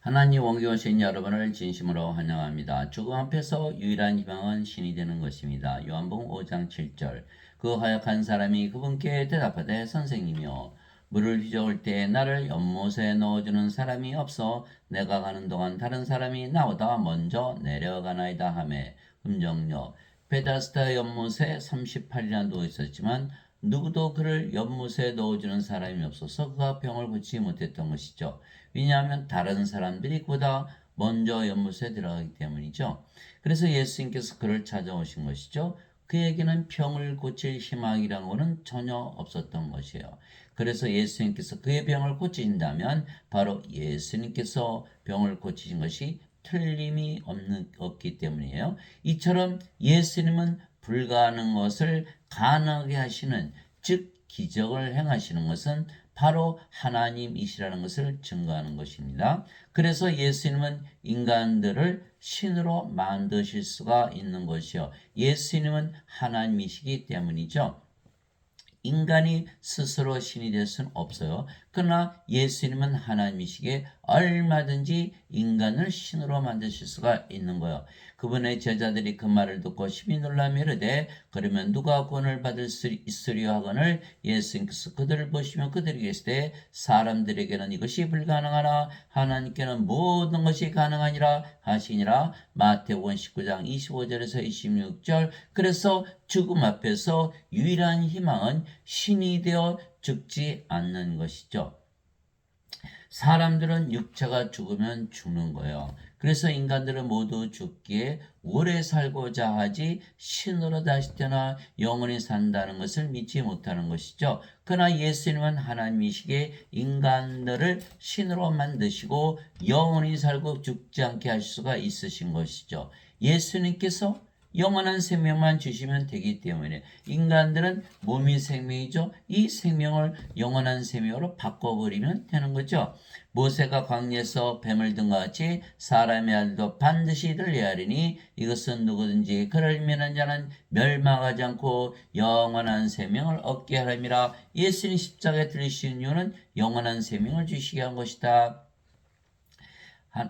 하나님 원기 오신 여러분을 진심으로 환영합니다. 죽음 앞에서 유일한 희망은 신이 되는 것입니다. 요한복음 5장 7절. 그 허약한 사람이 그분께 대답하되 선생님이여 물을 휘저을 때 나를 연못에 넣어주는 사람이 없어 내가 가는 동안 다른 사람이 나보다 먼저 내려가나이다 하매 음정역 베다스다 연못에 38이나 누워 있었지만 누구도 그를 연못에 넣어주는 사람이 없어서 그가 병을 고치지 못했던 것이죠. 왜냐하면 다른 사람들이 그보다 먼저 연못에 들어가기 때문이죠. 그래서 예수님께서 그를 찾아오신 것이죠. 그에게는 병을 고칠 희망이라는 것은 전혀 없었던 것이에요. 그래서 예수님께서 그의 병을 고치신다면 바로 예수님께서 병을 고치신 것이 틀림이 없기 때문이에요. 이처럼 예수님은 불가능한 것을 가능하게 하시는, 즉 기적을 행하시는 것은 바로 하나님이시라는 것을 증거하는 것입니다. 그래서 예수님은 인간들을 신으로 만드실 수가 있는 것이요. 예수님은 하나님이시기 때문이죠. 인간이 스스로 신이 될 수는 없어요. 그러나 예수님은 하나님이시기에 얼마든지 인간을 신으로 만드실 수가 있는 거예요. 그분의 제자들이 그 말을 듣고 심히 놀라며 이르되 그러면 누가 구원을 받을 수 있으리요 하거늘 예수님께서 그들을 보시며 그들에게 이르시되 사람들에게는 이것이 불가능하나 하나님께는 모든 것이 가능하니라 하시니라. 마태복음 19장 25절에서 26절. 그래서 죽음 앞에서 유일한 희망은 신이 되어 죽지 않는 것이죠. 사람들은 육체가 죽으면 죽는 거예요. 그래서 인간들은 모두 죽기에 오래 살고자 하지 신으로 다시 태어나 영원히 산다는 것을 믿지 못하는 것이죠. 그러나 예수님은 하나님이시기에 인간들을 신으로 만드시고 영원히 살고 죽지 않게 할 수가 있으신 것이죠. 예수님께서 영원한 생명만 주시면 되기 때문에 인간들은 몸이 생명이죠. 이 생명을 영원한 생명으로 바꿔버리면 되는 거죠. 모세가 광야에서 뱀을 든 것 같이 사람의 아들도 반드시 들려야 하리니 이것은 누구든지 그를 믿는 자는 멸망하지 않고 영원한 생명을 얻게 하림이라. 예수님 십자가에 들리신 이유는 영원한 생명을 주시게 한 것이다.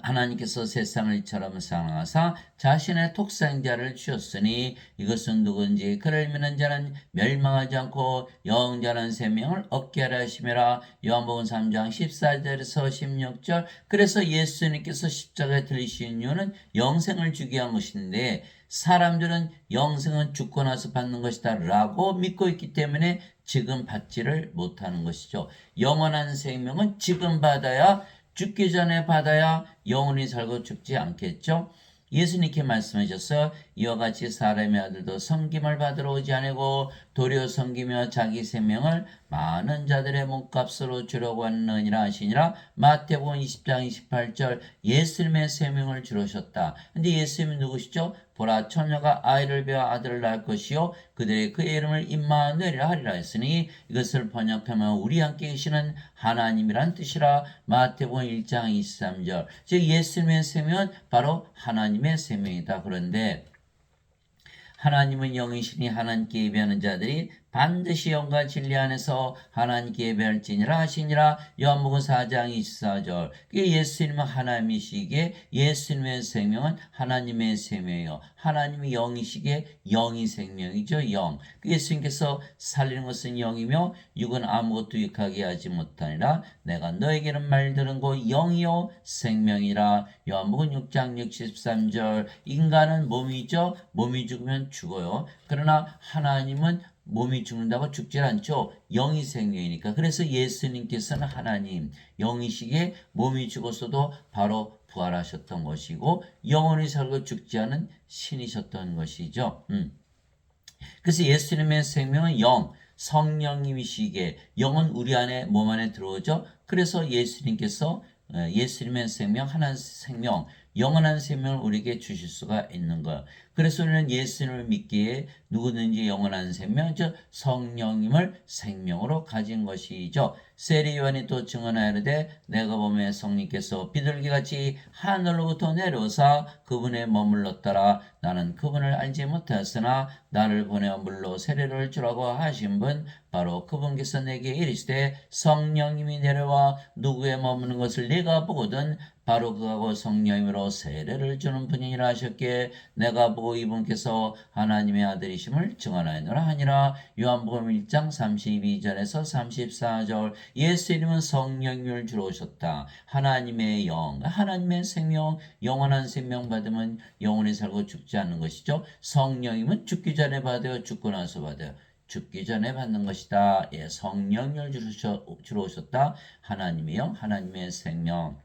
하나님께서 세상을 이처럼 사랑하사 자신의 독생자를 주셨으니 이것은 누구든지 그를 믿는 자는 멸망하지 않고 영원한 생명을 얻게 하려 하심이라. 요한복음 3장 14절에서 16절. 그래서 예수님께서 십자가에 들리신 이유는 영생을 주기 위한 것인데 사람들은 영생은 죽고 나서 받는 것이다 라고 믿고 있기 때문에 지금 받지를 못하는 것이죠. 영원한 생명은 지금 받아야, 죽기 전에 받아야 영원히 살고 죽지 않겠죠. 예수님께 말씀하셔서 이와 같이 사람의 아들도 섬김을 받으러 오지 아니고 도리어 섬기며 자기 생명을 많은 자들의 몸값으로 주려고 하느니라 하시니라. 마태복음 20장 28절. 예수님의 생명을 주러 오셨다. 근데 예수님은 누구시죠? 보라 처녀가 아이를 베어 아들을 낳을 것이요 그들의 그의 이름을 임마누엘이라 하리라 했으니 이것을 번역하면 우리 함께 계시는 하나님이란 뜻이라. 마태복음 1장 23절. 즉 예수님의 생명은 바로 하나님의 생명이다. 그런데 하나님은 영이시니 하나님께 예배하는 자들이 반드시 영과 진리 안에서 하나님께 예배할지니라 하시니라. 요한복음 4장 24절. 예수님은 하나님이시기에 예수님의 생명은 하나님의 생명이요 하나님이 영이시기에 영이 생명이죠. 영. 예수님께서 살리는 것은 영이며 육은 아무것도 유익하게 하지 못하니라. 내가 너에게는 말 들은 고 영이요 생명이라. 요한복음 6장 63절. 인간은 몸이죠. 몸이 죽으면 죽어요. 그러나 하나님은 몸이 죽는다고 죽질 않죠. 영이 생명이니까. 그래서 예수님께서는 하나님, 영이시기에 몸이 죽었어도 바로 부활하셨던 것이고 영원히 살고 죽지 않은 신이셨던 것이죠. 그래서 예수님의 생명은 영, 성령님이시기에 영은 우리 안에 몸 안에 들어오죠. 그래서 예수님께서 예수님의 생명, 하나님 생명, 영원한 생명을 우리에게 주실 수가 있는 거예요. 그래서 우리는 예수님을 믿기에 누구든지 영원한 생명, 즉 성령님을 생명으로 가진 것이죠. 세례 요한이 또 증언하여되 내가 보매 성령께서 비둘기같이 하늘로부터 내려오사 그분에 머물렀더라. 나는 그분을 알지 못하였으나 나를 보내어 물로 세례를 주라고 하신 분 바로 그분께서 내게 이르시되 성령님이 내려와 누구에 머무는 것을 네가 보거든 바로 그하고 성령으로 세례를 주는 분이라 하셨기에 내가 보고 이분께서 하나님의 아들이심을 증언하였노라 하니라. 요한복음 1장 32절에서 34절. 예수님은 성령을 주러 오셨다. 하나님의 영, 하나님의 생명, 영원한 생명 받으면 영원히 살고 죽지 않는 것이죠. 성령님은 죽기 전에 받아요, 죽고 나서 받아요. 죽기 전에 받는 것이다. 예, 성령을 주러 오셨다. 하나님의 영, 하나님의 생명.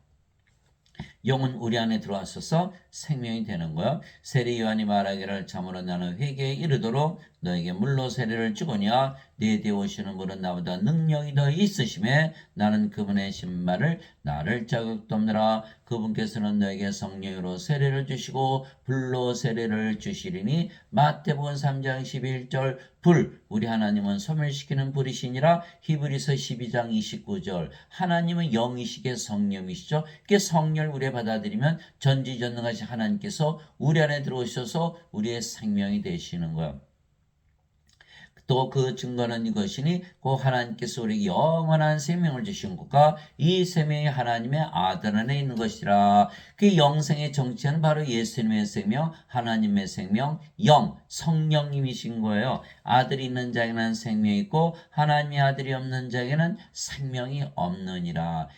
영은 우리 안에 들어왔어서 생명이 되는 거요. 세례 요한이 말하기를 참으로 나는 회개에 이르도록 너에게 물로 세례를 주거니와 네 뒤에 오시는 분은 나보다 능력이 더 있으심에 나는 그분의 신발을 나를 자격도 없느라. 그분께서는 너에게 성령으로 세례를 주시고 불로 세례를 주시리니. 마태복음 3장 11절. 불, 우리 하나님은 소멸시키는 불이시니라. 히브리서 12장 29절. 하나님은 영이시게 성령이시죠. 이게 성령을 우리에 받아들이면 전지전능하신 하나님께서 우리 안에 들어오셔서 우리의 생명이 되시는 거예요. 또 그 증거는 이것이니 곧 하나님께서 우리에게 영원한 생명을 주신 것과 이 생명이 하나님의 아들 안에 있는 것이라. 그 영생의 정체는 바로 예수님의 생명, 하나님의 생명, 영, 성령님이신 거예요. 아들이 있는 자에게는 생명이 있고 하나님의 아들이 없는 자에게는 생명이 없느니라.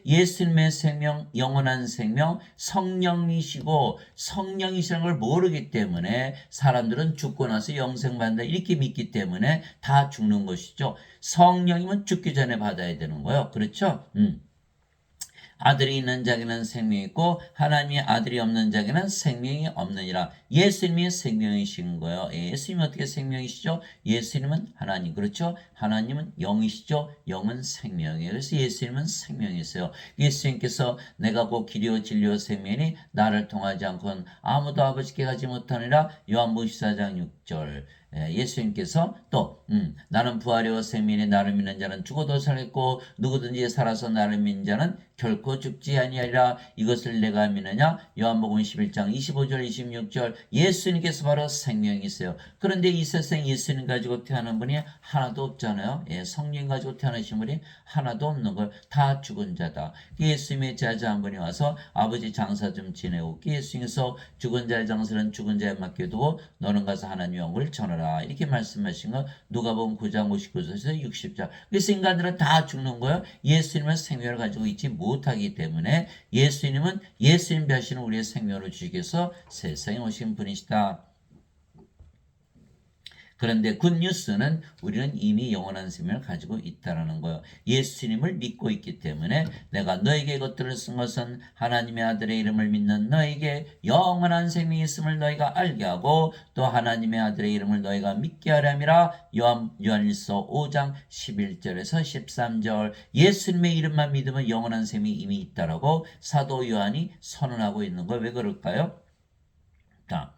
예수님의 생명, 영원한 생명, 성령이시고 성령이시라는 걸 모르기 때문에 사람들은 죽고 나서 영생받는다 이렇게 믿기 때문에 다 죽는 것이죠. 성령이면 죽기 전에 받아야 되는 거예요. 그렇죠? 아들이 있는 자에게는 생명이 있고 하나님의 아들이 없는 자에게는 생명이 없느니라. 예수님이 생명이신 거예요. 예수님이 어떻게 생명이시죠? 예수님은 하나님, 그렇죠? 하나님은 영이시죠? 영은 생명이에요. 그래서 예수님은 생명이세요. 예수님께서 내가 곧 길이요 진리요 생명이니 나를 통하지 않고는 아무도 아버지께 가지 못하니라. 요한복음 14장 6절. 예수님께서 또 나는 부활이요 생명이니 나를 믿는 자는 죽어도 살겠고 누구든지 살아서 나를 믿는 자는 결코 죽지 아니하리라. 이것을 내가 믿느냐? 요한복음 11장 25절 26절. 예수님께서 바로 생명이세요. 그런데 이 세상 예수님 가지고 태어난 분이 하나도 없잖아요. 성령 가지고 태어나신 분이 하나도 없는 걸. 다 죽은 자다. 예수님의 제자 한 분이 와서 아버지 장사 좀 지내고 예수님께서 죽은 자의 장사는 죽은 자에 맡겨두고 너는 가서 하나님의 영을 전하라. 이렇게 말씀하신 거 누가복음 9장 59절에서 60절. 그래서 인간들은 다 죽는 거예요. 예수님은 생명을 가지고 있지 못하기 때문에 예수님은 예수님 대신 우리의 생명을 주시기 위해서 세상에 오신 분이시다. 그런데 굿뉴스는 우리는 이미 영원한 생명을 가지고 있다는 거예요. 예수님을 믿고 있기 때문에 내가 너에게 이것들을 쓴 것은 하나님의 아들의 이름을 믿는 너에게 영원한 생명이 있음을 너희가 알게 하고 또 하나님의 아들의 이름을 너희가 믿게 하려 함이라. 요한일서 5장 11절에서 13절. 예수님의 이름만 믿으면 영원한 생명이 이미 있다라고 사도 요한이 선언하고 있는 거예요. 왜 그럴까요? 자,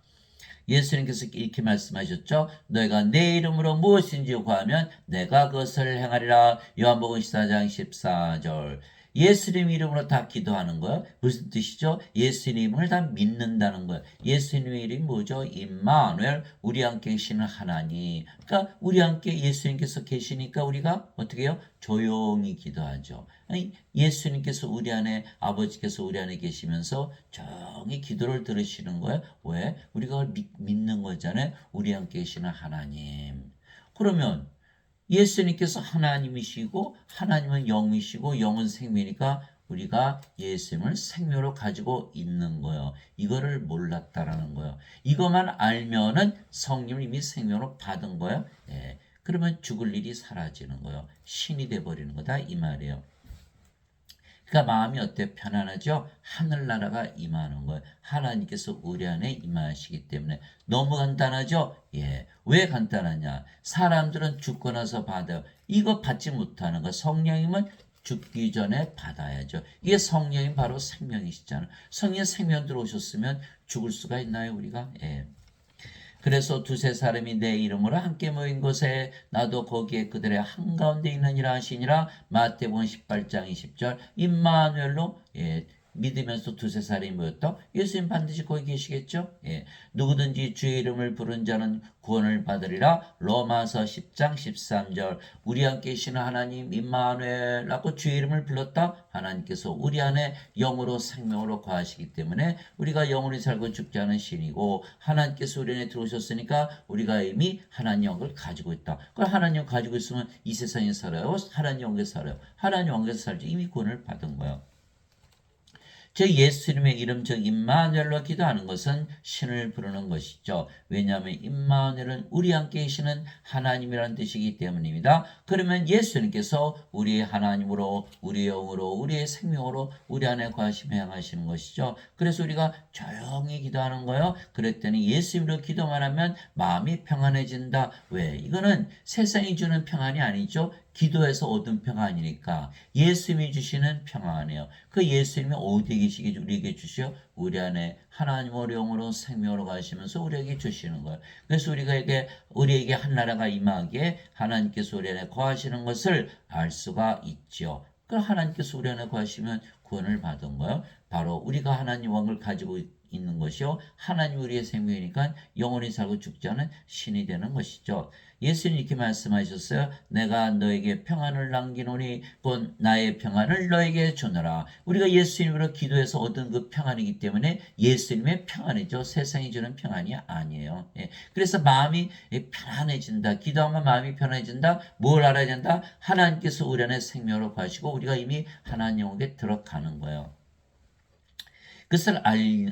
예수님께서 이렇게 말씀하셨죠. 너희가 내 이름으로 무엇인지 구하면 내가 그것을 행하리라. 요한복음 14장 14절. 예수님 이름으로 다 기도하는 거예요. 무슨 뜻이죠? 예수님을 다 믿는다는 거예요. 예수님의 이름이 뭐죠? 임마누엘, 우리 함께 계시는 하나님. 그러니까 우리 함께 예수님께서 계시니까 우리가 어떻게 해요? 조용히 기도하죠. 아니, 예수님께서 우리 안에, 아버지께서 우리 안에 계시면서 조용히 기도를 들으시는 거예요. 왜? 우리가 믿는 거잖아요. 우리 함께 계시는 하나님. 그러면 예수님께서 하나님이시고 하나님은 영이시고 영은 생명이니까 우리가 예수님을 생명으로 가지고 있는 거예요. 이거를 몰랐다라는 거예요. 이것만 알면은 성령을 이미 생명으로 받은 거예요. 그러면 죽을 일이 사라지는 거예요. 신이 돼버리는 거다 이 말이에요. 그러니까 마음이 어때? 편안하죠? 하늘나라가 임하는 거예요. 하나님께서 우리 안에 임하시기 때문에. 너무 간단하죠? 왜 간단하냐? 사람들은 죽고 나서 받아요. 이거 받지 못하는 거. 성령님은 죽기 전에 받아야죠. 이게 성령님 바로 생명이시잖아요. 성령 생명 들어오셨으면 죽을 수가 있나요, 우리가? 그래서 두세 사람이 내 이름으로 함께 모인 곳에 나도 거기에 그들의 한가운데 있느니라 하시니라. 마태복음 18장 20절. 임마누엘로 믿으면서 두세 사람이 모였다. 예수님 반드시 거기 계시겠죠. 누구든지 주의 이름을 부른 자는 구원을 받으리라. 로마서 10장 13절. 우리 함께 계시는 하나님 임마누엘라고 주의 이름을 불렀다. 하나님께서 우리 안에 영으로 생명으로 거하시기 때문에 우리가 영원히 살고 죽지 않은 신이고, 하나님께서 우리 안에 들어오셨으니까 우리가 이미 하나님 영을 가지고 있다. 그럼 하나님 영 가지고 있으면 이 세상에 살아요? 하나님 영에서 살아요? 하나님 영에서 살지. 이미 구원을 받은 거예요. 즉 예수님의 이름 즉 임마누엘로 기도하는 것은 신을 부르는 것이죠. 왜냐하면 임마누엘은 우리 함께 계시는 하나님이라는 뜻이기 때문입니다. 그러면 예수님께서 우리의 하나님으로, 우리의 영으로, 우리의 생명으로 우리 안에 거하시며 행하시는 것이죠. 그래서 우리가 조용히 기도하는 거예요. 그랬더니 예수님으로 기도만 하면 마음이 평안해진다. 왜? 이거는 세상이 주는 평안이 아니죠. 기도에서 얻은 평안이니까 예수님이 주시는 평안이에요. 그 예수님이 어디에 계시게 우리에게 주시오? 우리 안에 하나님으로 영으로 생명으로 가시면서 우리에게 주시는 거예요. 그래서 우리에게 한 나라가 임하기에 하나님께서 우리 안에 거하시는 것을 알 수가 있죠. 그 하나님께서 우리 안에 거하시면 구원을 받은 거예요. 바로 우리가 하나님 영을 가지고 있는 것이요. 하나님 우리의 생명이니까 영원히 살고 죽지 않은 신이 되는 것이죠. 예수님 이렇게 말씀하셨어요. 내가 너에게 평안을 남기노니 곧 나의 평안을 너에게 주노라. 우리가 예수님으로 기도해서 얻은 그 평안이기 때문에 예수님의 평안이죠. 세상이 주는 평안이 아니에요. 그래서 마음이 편안해진다. 기도하면 마음이 편안해진다. 뭘 알아야 된다? 하나님께서 우리 안에 생명으로 가시고 우리가 이미 하나님 영에 들어가는 거예요. 그것을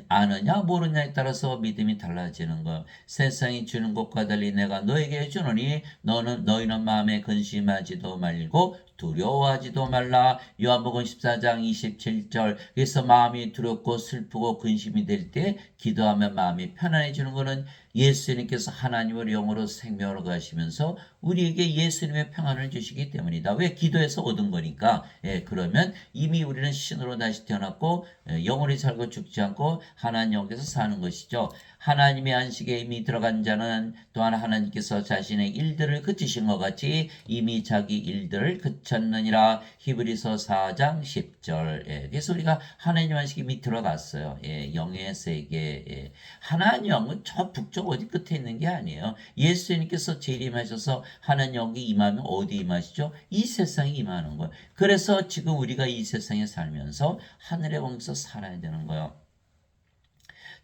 아느냐 모르냐에 따라서 믿음이 달라지는 것. 세상이 주는 것과 달리 내가 너에게 주노니 너희는 마음에 근심하지도 말고 두려워하지도 말라. 요한복음 14장 27절. 그래서 마음이 두렵고 슬프고 근심이 될 때 기도하면 마음이 편안해지는 것은 예수님께서 하나님을 영으로 생명으로 가시면서 우리에게 예수님의 평안을 주시기 때문이다. 왜? 기도해서 얻은 거니까. 그러면 이미 우리는 신으로 다시 태어났고 영원히 살고 죽지 않고 하나님 영에서 사는 것이죠. 하나님의 안식에 이미 들어간 자는 또한 하나님께서 자신의 일들을 그치신 것 같이 이미 자기 일들을 그쳤느니라. 히브리서 4장 10절. 그래서 우리가 하나님 안식에 이미 들어갔어요. 영의 세계. 하나님 영은 저 북쪽 어디 끝에 있는 게 아니에요. 예수님께서 재림하셔서 하나님 영이 임하면 어디 임하시죠? 이 세상에 임하는 거예요. 그래서 지금 우리가 이 세상에 살면서 하늘의 왕에서 살아야 되는 거예요.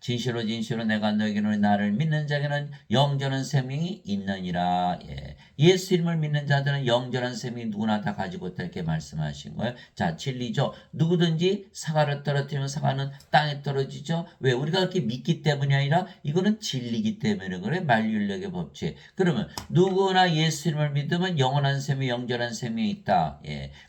진실로 진실로 내가 너에게는 나를 믿는 자에게는 영전한 생명이 있느니라. 예수 이름을 믿는 자들은 영전한 생명이 누구나 다 가지고 있다 이렇게 말씀하신 거예요. 자, 진리죠. 누구든지 사과를 떨어뜨리면 사과는 땅에 떨어지죠. 왜? 우리가 그렇게 믿기 때문이 아니라 이거는 진리기 때문에 그래. 만유인력의 법칙. 그러면 누구나 예수 이름을 믿으면 영원한 생명, 영전한 생명이 있다.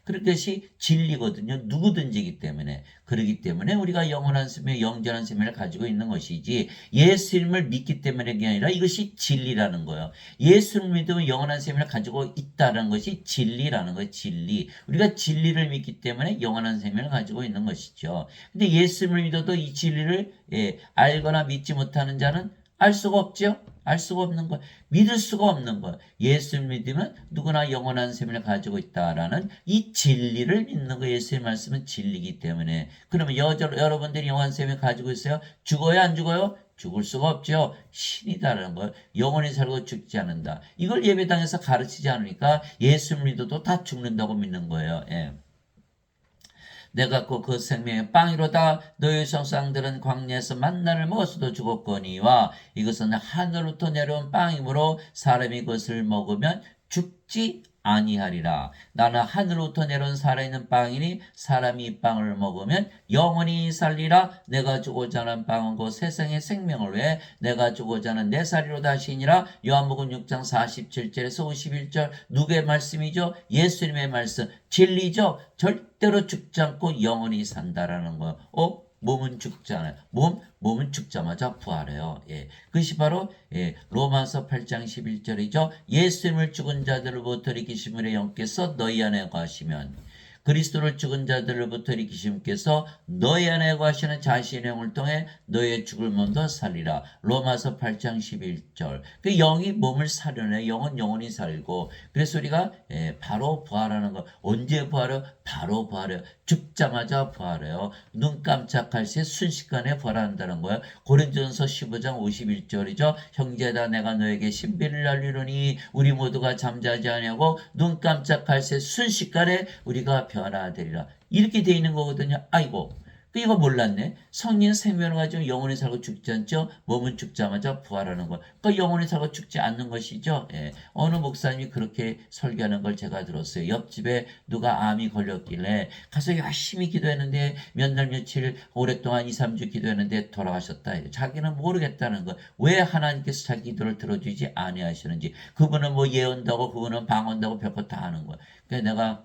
그것이 진리거든요. 누구든지이기 때문에. 그렇기 때문에 우리가 영원한 생명, 영전한 생명을 가지고 있는 것이지 예수님을 믿기 때문에 아니라 이것이 진리라는 거예요. 예수를 믿으면 영원한 생명을 가지고 있다는 것이 진리라는 거예요. 진리. 우리가 진리를 믿기 때문에 영원한 생명을 가지고 있는 것이죠. 근데 예수를 믿어도 이 진리를 알거나 믿지 못하는 자는 알 수가 없죠. 알 수가 없는 거, 믿을 수가 없는 거. 예수를 믿으면 누구나 영원한 생명을 가지고 있다라는 이 진리를 믿는 거. 예수의 말씀은 진리이기 때문에. 그러면 여러분들이 영원한 생명을 가지고 있어요? 죽어요, 안 죽어요? 죽을 수가 없죠. 신이다라는 거. 영원히 살고 죽지 않는다. 이걸 예배당에서 가르치지 않으니까 예수를 믿어도 다 죽는다고 믿는 거예요. 내가 그 생명의 빵이로다. 너희 조상들은 광야에서 만나를 먹었어도 죽었거니와 이것은 하늘로부터 내려온 빵이므로 사람이 그것을 먹으면 죽지 아니하리라. 나는 하늘로부터 내려온 살아있는 빵이니 사람이 이 빵을 먹으면 영원히 살리라. 내가 주고자 하는 빵은 그 세상의 생명을 위해 내가 주고자 하는 내 살이로다 하시니라. 요한복음 6장 47절에서 51절. 누구의 말씀이죠? 예수님의 말씀. 진리죠. 절대로 죽지 않고 영원히 산다라는 거. 몸은 죽지 않아요. 몸은 죽자마자 부활해요. 그것이 바로 로마서 8장 11절이죠. 예수님을 죽은 자들로부터 일으키심으로 영께서 너희 안에 거하시면. 그리스도를 죽은 자들로부터 일으키심께서 너희 안에 거하시는 자신의 영을 통해 너희의 죽을 몸도 살리라. 로마서 8장 11절. 그 영이 몸을 살려내. 영은 영원히 살고. 그래서 우리가 바로 부활하는 거. 언제 부활해요? 바로 부활해요. 죽자마자 부활해요. 눈 깜짝할 새 순식간에 부활한다는 거예요. 고린도전서 15장 51절이죠. 형제다 내가 너에게 신비를 알리노니 우리 모두가 잠자지 아니하고 눈 깜짝할 새 순식간에 우리가 변화되리라. 이렇게 돼 있는 거거든요. 아이고, 이거 몰랐네. 성령의 생명을 가지고 영원히 살고 죽지 않죠. 몸은 죽자마자 부활하는 것. 그 영원히 살고 죽지 않는 것이죠. 어느 목사님이 그렇게 설교하는 걸 제가 들었어요. 옆집에 누가 암이 걸렸길래 가서 열심히 기도했는데 몇 날 며칠 오랫동안 2, 3주 기도했는데 돌아가셨다. 자기는 모르겠다는 거. 왜 하나님께서 자기 기도를 들어주지 아니하시는지. 그분은 뭐 예언다고 그분은 방언다고 별것 다 하는 거야. 그래서 내가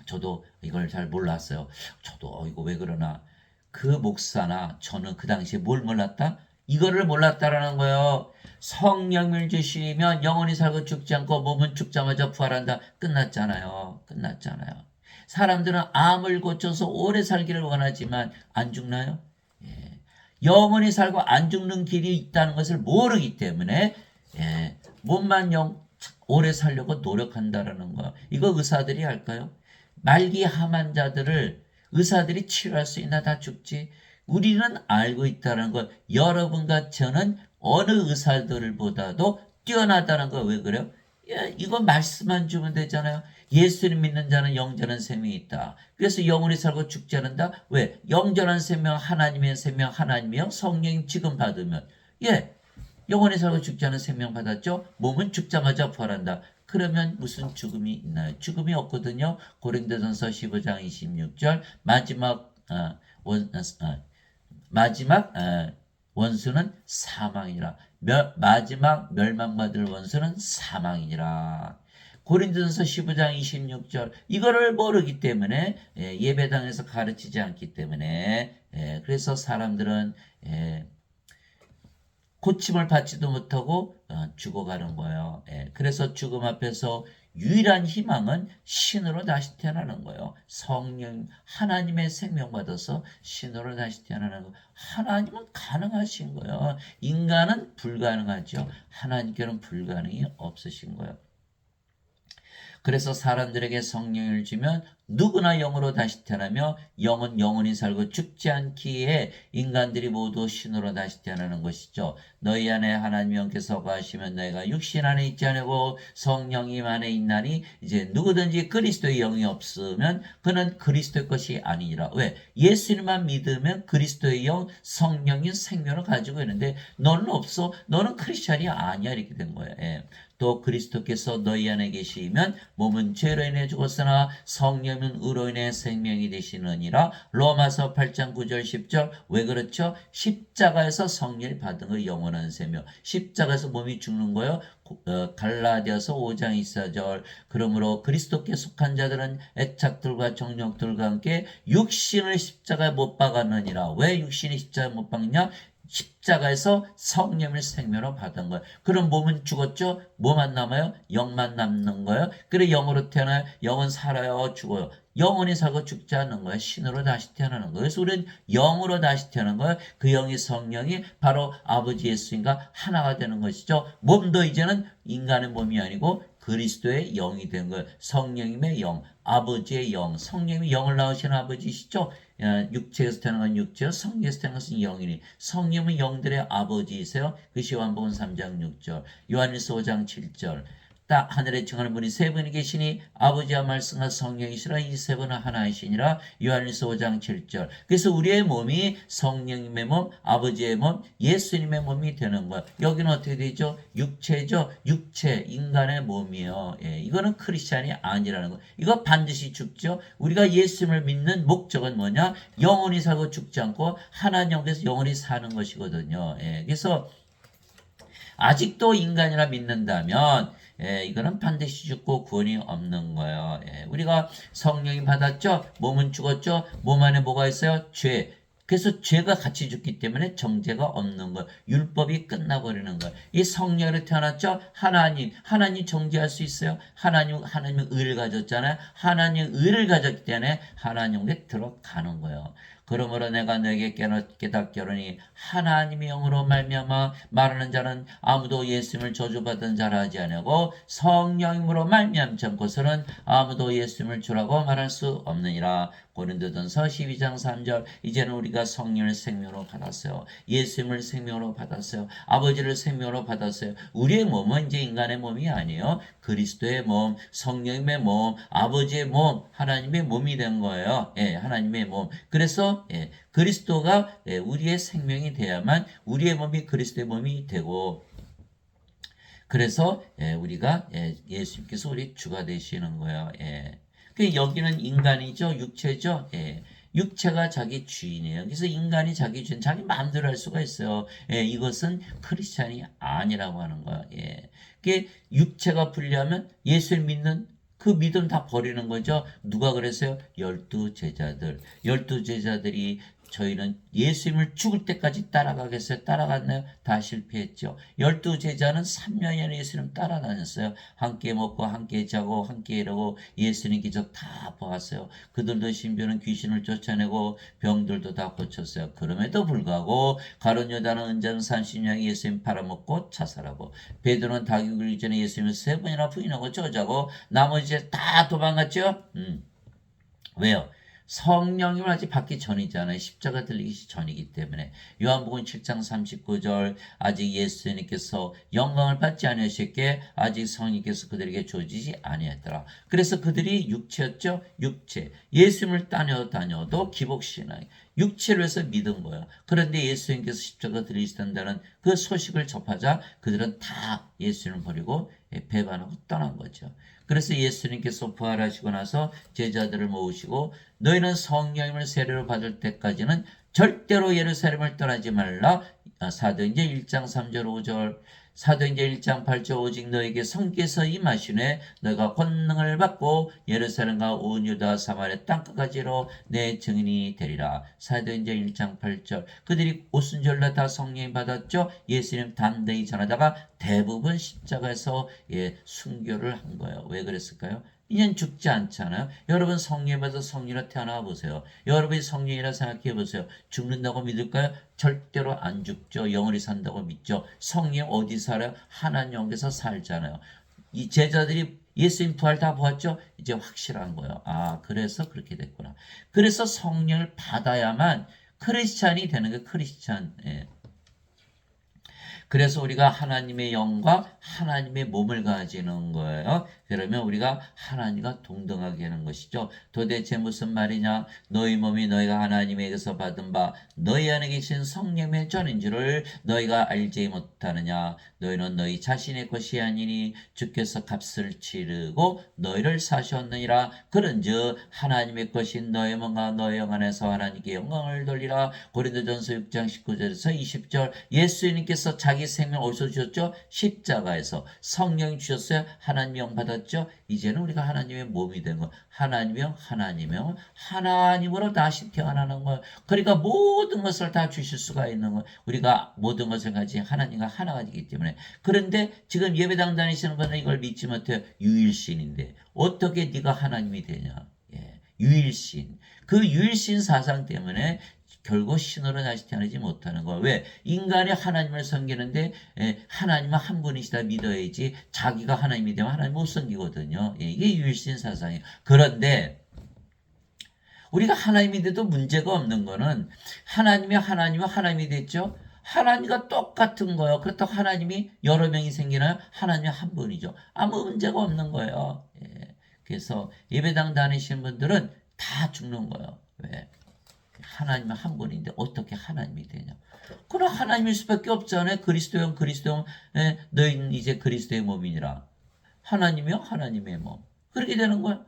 저도 이걸 잘 몰랐어요. 저도 이거 왜 그러나. 그 목사나 저는 그 당시에 뭘 몰랐다? 이거를 몰랐다라는 거예요. 성령을 주시면 영원히 살고 죽지 않고 몸은 죽자마자 부활한다. 끝났잖아요. 끝났잖아요. 사람들은 암을 고쳐서 오래 살기를 원하지만 안 죽나요? 예. 영원히 살고 안 죽는 길이 있다는 것을 모르기 때문에 몸만 오래 살려고 노력한다라는 거예요. 이거 의사들이 할까요? 말기 암 자들을 의사들이 치료할 수 있나? 다 죽지. 우리는 알고 있다는 것. 여러분과 저는 어느 의사들보다도 뛰어나다는 거. 왜 그래요? 이거 말씀만 주면 되잖아요. 예수를 믿는 자는 영전한 생명이 있다. 그래서 영원히 살고 죽지 않는다. 왜? 영전한 생명, 하나님의 생명, 하나님이요. 성령님 지금 받으면 영원히 살고 죽지 않은 생명 받았죠. 몸은 죽자마자 부활한다. 그러면 무슨 죽음이 있나요? 죽음이 없거든요. 고린도전서 15장 26절 마지막 원수는 사망이라. 마지막 멸망받을 원수는 사망이니라. 고린도전서 15장 26절 이거를 모르기 때문에 예배당에서 가르치지 않기 때문에 그래서 사람들은 고침을 받지도 못하고 죽어가는 거예요. 그래서 죽음 앞에서 유일한 희망은 신으로 다시 태어나는 거예요. 성령 하나님의 생명 받아서 신으로 다시 태어나는 거. 하나님은 가능하신 거예요. 인간은 불가능하죠. 하나님께는 불가능이 없으신 거예요. 그래서 사람들에게 성령을 주면 누구나 영으로 다시 태어나며 영은 영원히 살고 죽지 않기에 인간들이 모두 신으로 다시 태어나는 것이죠. 너희 안에 하나님 영께서 거하시면 너희가 육신 안에 있지 않고 성령님 안에 있나니 이제 누구든지 그리스도의 영이 없으면 그는 그리스도의 것이 아니니라. 왜? 예수님만 믿으면 그리스도의 영 성령인 생명을 가지고 있는데 너는 없어. 너는 크리스찬이 아니야. 이렇게 된 거예요. 또 그리스도께서 너희 안에 계시면 몸은 죄로 인해 죽었으나 성령은 의로 인해 생명이 되시느니라. 로마서 8장 9절 10절. 왜 그렇죠? 십자가에서 성령을 받은 거 영원한 생명. 십자가에서 몸이 죽는 거예요. 갈라디아서 5장 24절. 그러므로 그리스도께 속한 자들은 애착들과 정욕들과 함께 육신을 십자가에 못 박았느니라. 왜 육신이 십자가에 못 박냐? 십자가에서 성령을 생명으로 받은 거예요. 그럼 몸은 죽었죠? 뭐만 남아요? 영만 남는 거예요. 그래 영으로 태어나요. 영은 살아요, 죽어요. 영원히 살고 죽지 않는 거예요. 신으로 다시 태어나는 거예요. 그래서 우리는 영으로 다시 태어나는 거예요. 그 영이 성령이 바로 아버지 예수님과 하나가 되는 것이죠. 몸도 이제는 인간의 몸이 아니고 그리스도의 영이 된 거예요. 성령님의 영, 아버지의 영, 성령님이 영을 낳으시는 아버지시죠. 육체에서 태어난 건 육체요, 성령에서 태어난 것은 영이니 성령은 영들의 아버지이세요. 그것이 요한복음 3장 6절, 요한일서 5장 7절. 딱 하늘에 청하는 분이 세 분이 계시니 아버지와 말씀과 성령이시라. 이 세 분은 하나이시니라. 요한일서 5장 7절. 그래서 우리의 몸이 성령님의 몸, 아버지의 몸, 예수님의 몸이 되는 거야. 여기는 어떻게 되죠? 육체죠. 육체, 인간의 몸이에요. 이거는 크리스찬이 아니라는 거. 이거 반드시 죽죠. 우리가 예수님을 믿는 목적은 뭐냐? 영원히 살고 죽지 않고 하나님 영에서 영원히 사는 것이거든요. 그래서 아직도 인간이라 믿는다면 이거는 반드시 죽고 구원이 없는 거예요. 우리가 성령이 받았죠? 몸은 죽었죠? 몸 안에 뭐가 있어요? 죄. 그래서 죄가 같이 죽기 때문에 정죄가 없는 거예요. 율법이 끝나버리는 거예요. 이 성령으로 태어났죠? 하나님 정죄할 수 있어요? 하나님은 의를 가졌잖아요. 하나님 의를 가졌기 때문에 하나님께 들어가는 거예요. 그러므로 내가 너에게 깨닫게 하노니 하나님의 영으로 말미암아 말하는 자는 아무도 예수님을 저주받은 자라 하지 아니하고 성령으로 말미암지 않고서는 아무도 예수님을 주라고 말할 수 없느니라. 고린도전서 12장 3절. 이제는 우리가 성령을 생명으로 받았어요. 예수님을 생명으로 받았어요. 아버지를 생명으로 받았어요. 우리의 몸은 이제 인간의 몸이 아니에요. 그리스도의 몸, 성령의 몸, 아버지의 몸, 하나님의 몸이 된 거예요. 예, 하나님의 몸. 그래서 그리스도가 우리의 생명이 돼야만 우리의 몸이 그리스도의 몸이 되고, 그래서 우리가 예수님께서 우리 주가 되시는 거예요. 여기는 인간이죠, 육체죠. 육체가 자기 주인이에요. 그래서 인간이 자기 주인, 자기 마음대로 할 수가 있어요. 이것은 크리스찬이 아니라고 하는 거예요. 육체가 불리하면 예수를 믿는 그 믿음 다 버리는 거죠. 누가 그랬어요? 12제자들. 12제자들이 저희는 예수님을 죽을 때까지 따라가겠어요? 따라갔나요? 다 실패했죠. 12제자는 3년이나 예수님 따라다녔어요. 함께 먹고 함께 자고 함께 이러고 예수님 기적 다 보았어요. 그들도 심지어는 귀신을 쫓아내고 병들도 다 고쳤어요. 그럼에도 불구하고 가룟 유다는 은장 30냥 예수님 팔아먹고 자살하고, 베드로는 닭이 굴기 전에 예수님을 3번이나 부인하고 저자고, 나머지 다 도망갔죠. 왜요? 성령님을 아직 받기 전이잖아요. 십자가 들리기 전이기 때문에. 요한복음 7장 39절. 아직 예수님께서 영광을 받지 아니하셨기에 아직 성령께서 그들에게 주어지지 아니했더라. 그래서 그들이 육체였죠. 육체. 예수님을 다녀도 기복신앙, 육체로 해서 믿은 거예요. 그런데 예수님께서 십자가 들리신다는 그 소식을 접하자 그들은 다 예수님을 버리고 배반하고 떠난 거죠. 그래서 예수님께서 부활하시고 나서 제자들을 모으시고, 너희는 성령님을 세례로 받을 때까지는 절대로 예루살렘을 떠나지 말라. 사도행전 1장 3절 5절. 사도행전 1장 8절. 오직 너에게 성께서 임하시네 너희가 권능을 받고 예루살렘과 온 유다 사마리아 땅끝까지로 내 증인이 되리라. 사도행전 1장 8절. 그들이 오순절날 다 성령 받았죠. 예수님 담대히 전하다가 대부분 십자가에서 순교를 한 거예요. 왜 그랬을까요? 이젠 죽지 않잖아요. 여러분 성령 받아서 성령으로 태어나 보세요. 여러분이 성령이라 생각해 보세요. 죽는다고 믿을까요? 절대로 안 죽죠. 영원히 산다고 믿죠. 성령 어디 살아요? 하나님 영에서 살잖아요. 이 제자들이 예수님 부활 다 보았죠? 이제 확실한 거예요. 아, 그래서 그렇게 됐구나. 그래서 성령을 받아야만 크리스찬이 되는 게 크리스찬. 그래서 우리가 하나님의 영과 하나님의 몸을 가지는 거예요. 그러면 우리가 하나님과 동등하게 하는 것이죠. 도대체 무슨 말이냐? 너희 몸이 너희가 하나님에게서 받은 바 너희 안에 계신 성령의 전인 줄을 너희가 알지 못하느냐? 너희는 너희 자신의 것이 아니니 주께서 값을 치르고 너희를 사셨느니라. 그런즉 하나님의 것인 너희 몸과 너희 영 안에서 하나님께 영광을 돌리라. 고린도전서 6장 19절에서 20절. 예수님께서 자기 생명 어디서 주셨죠? 십자가에서. 성령이 주셨어요. 하나님 영 받았죠. 이제는 우리가 하나님의 몸이 된 거. 하나님의 영, 하나님의 영, 하나님으로 다시 태어나는 거예요. 그러니까 모든 것을 다 주실 수가 있는 거예요. 우리가 모든 것을 가지 하나님과 하나가 되기 때문에. 그런데 지금 예배당 다니시는 분은 이걸 믿지 못해요. 유일신인데 어떻게 네가 하나님이 되냐? 유일신. 그 유일신 사상 때문에 결국 신으로 다시 태어나지 못하는 거야. 왜? 인간이 하나님을 섬기는데 하나님은 한 분이시다 믿어야지 자기가 하나님이 되면 하나님 못 섬기거든요. 이게 유일신 사상이에요. 그런데 우리가 하나님이 돼도 문제가 없는 거는 하나님은 하나님이 됐죠. 하나님과 똑같은 거예요. 그렇다고 하나님이 여러 명이 생기나요? 하나님은 한 분이죠. 아무 문제가 없는 거예요. 그래서 예배당 다니시는 분들은 다 죽는 거예요. 왜? 하나님은 한 분인데 어떻게 하나님이 되냐? 그럼 하나님일 수밖에 없잖아요. 그리스도형, 너희는 이제 그리스도의 몸이니라. 하나님이요, 하나님의 몸. 그렇게 되는 거예요.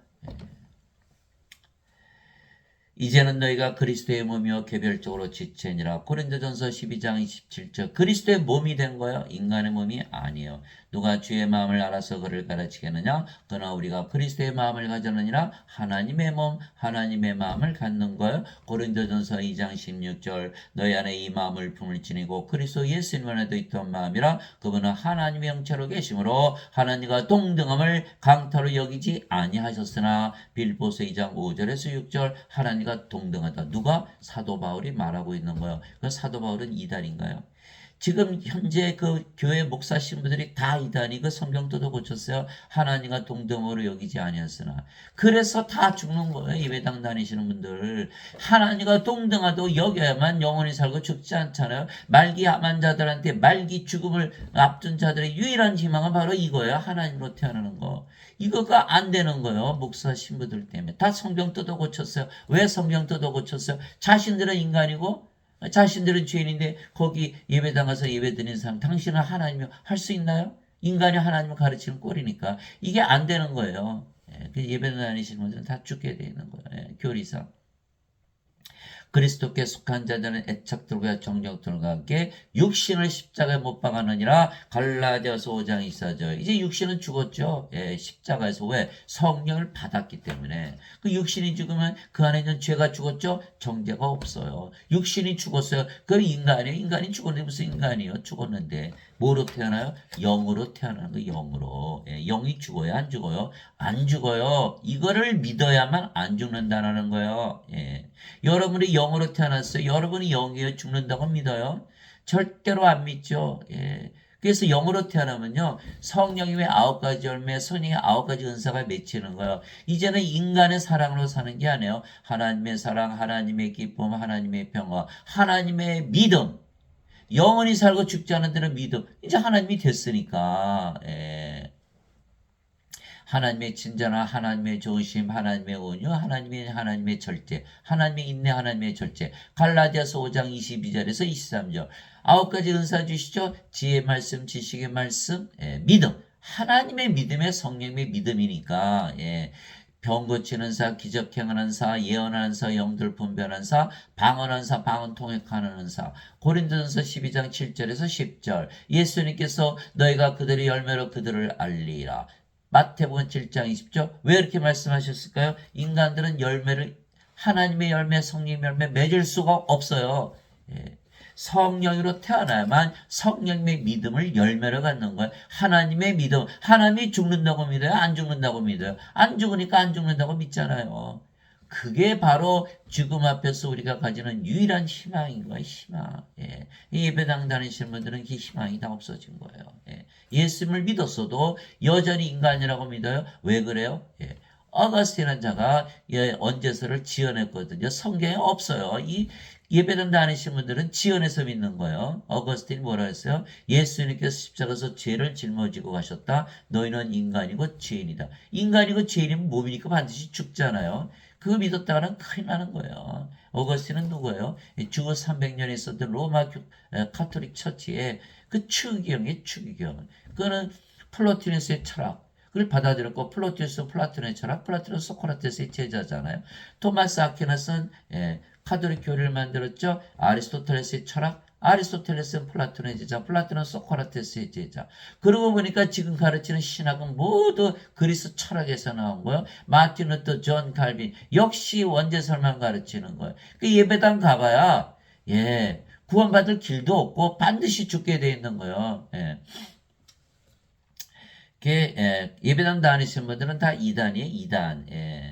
이제는 너희가 그리스도의 몸이요 개별적으로 지체니라. 고린도전서 12장 27절. 그리스도의 몸이 된 거예요. 인간의 몸이 아니에요. 누가 주의 마음을 알아서 그를 가르치겠느냐? 그러나 우리가 그리스도의 마음을 가졌느니라. 하나님의 몸, 하나님의 마음을 갖는 거예요. 고린도전서 2장 16절. 너희 안에 이 마음을 품을 지니고 그리스도 예수님 안에도 있던 마음이라. 그분은 하나님의 영체로 계심으로 하나님과 동등함을 강탈로 여기지 아니하셨으나. 빌보서 2장 5절에서 6절. 하나님과 동등하다. 누가? 사도 바울이 말하고 있는 거예요. 그 사도 바울은 이단인가요? 지금 현재 그 교회 목사 신부들이 다 이단이고 성경도도 고쳤어요. 하나님과 동등으로 여기지 아니었으나. 그래서 다 죽는 거예요. 예배당 다니시는 분들. 하나님과 동등하도 여겨야만 영원히 살고 죽지 않잖아요. 말기 암환 자들한테 말기 죽음을 앞둔 자들의 유일한 희망은 바로 이거예요. 하나님으로 태어나는 거. 이거가 안 되는 거예요. 목사 신부들 때문에. 다 성경도도 고쳤어요. 왜 성경도도 고쳤어요? 자신들은 인간이고 자신들은 죄인인데 거기 예배당 가서 예배드리는 사람 당신은 하나님을 할 수 있나요? 인간이 하나님을 가르치는 꼴이니까 이게 안 되는 거예요. 예배당 다니시는 분들은 다 죽게 되어 있는 거예요. 교리상. 그리스도께 속한 자들은 애착들과 정력들과 함께 육신을 십자가에 못 박아느니라. 갈라디아서 5장 24절. 이제 육신은 죽었죠. 십자가에서. 왜? 성령을 받았기 때문에. 그 육신이 죽으면 그 안에 있는 죄가 죽었죠. 정죄가 없어요. 육신이 죽었어요. 그럼 인간이에요. 인간이 죽었는데 무슨 인간이에요? 죽었는데. 뭐로 태어나요? 영으로 태어나는 거. 영으로. 영이 죽어요? 안 죽어요? 안 죽어요. 이거를 믿어야만 안 죽는다는 거예요. 여러분이 영으로 태어났어요. 여러분이 영이에요. 죽는다고 믿어요? 절대로 안 믿죠. 그래서 영으로 태어나면요. 성령님의 9가지 열매, 성령의 9가지 은사가 맺히는 거예요. 이제는 인간의 사랑으로 사는 게 아니에요. 하나님의 사랑, 하나님의 기쁨, 하나님의 평화, 하나님의 믿음. 영원히 살고 죽지 않은 데는 믿음. 이제 하나님이 됐으니까. 하나님의 친절한 하나님의 좋으심, 하나님의 온유, 하나님의 절제, 하나님의 인내, 하나님의 절제. 갈라디아서 5장 22절에서 23절. 9가지 은사 주시죠. 지혜의 말씀, 지식의 말씀, 믿음. 하나님의 믿음의 성령의 믿음이니까. 병 고치는 사, 기적 행하는 사, 예언하는 사, 영들 분별하는 사, 방언하는 사, 방언 통역하는 사. 고린도전서 12장 7절에서 10절. 예수님께서 너희가 그들의 열매로 그들을 알리라. 마태복음 7장 20절. 왜 이렇게 말씀하셨을까요? 인간들은 열매를 하나님의 열매, 성령의 열매 맺을 수가 없어요. 성령으로 태어나야만 성령의 믿음을 열매로 갖는 거예요. 하나님의 믿음. 하나님이 죽는다고 믿어요? 안 죽는다고 믿어요? 안 죽으니까 안 죽는다고 믿잖아요. 그게 바로 죽음 앞에서 우리가 가지는 유일한 희망인 거예요. 희망. 예배당 다니시는 분들은 그 희망이 다 없어진 거예요. 예수님을 믿었어도 여전히 인간이라고 믿어요. 왜 그래요? 어거스틴이라는 자가 언제서를 지어냈거든요. 성경에 없어요. 이 예배당 다니시는 분들은 지어내서 믿는 거예요. 어거스틴이 뭐라 했어요? 예수님께서 십자가에서 죄를 짊어지고 가셨다. 너희는 인간이고 죄인이다. 인간이고 죄인이면 몸이니까 반드시 죽잖아요. 그거 믿었다가는 큰일 나는 거예요. 어거스틴은 누구예요? 주후 300년에 있었던 로마 카톨릭 처치의 그 추기경이에요. 추기경. 그거는 플로티누스의 철학. 그걸 받아들였고 플로티누스 플라톤의 철학, 플라톤은 소크라테스의 제자잖아요. 토마스 아퀴나스는 카톨릭 교리를 만들었죠. 아리스토텔레스의 철학, 아리스토텔레스는 플라톤의 제자, 플라톤은 소크라테스의 제자. 그러고 보니까 지금 가르치는 신학은 모두 그리스 철학에서 나온 거예요. 마틴 루터, 존 칼빈 역시 원죄설만 가르치는 거예요. 그 예배당 가봐야 구원받을 길도 없고 반드시 죽게 돼 있는 거예요. 예배당 다니시는 분들은 다 이단이에요. 이단.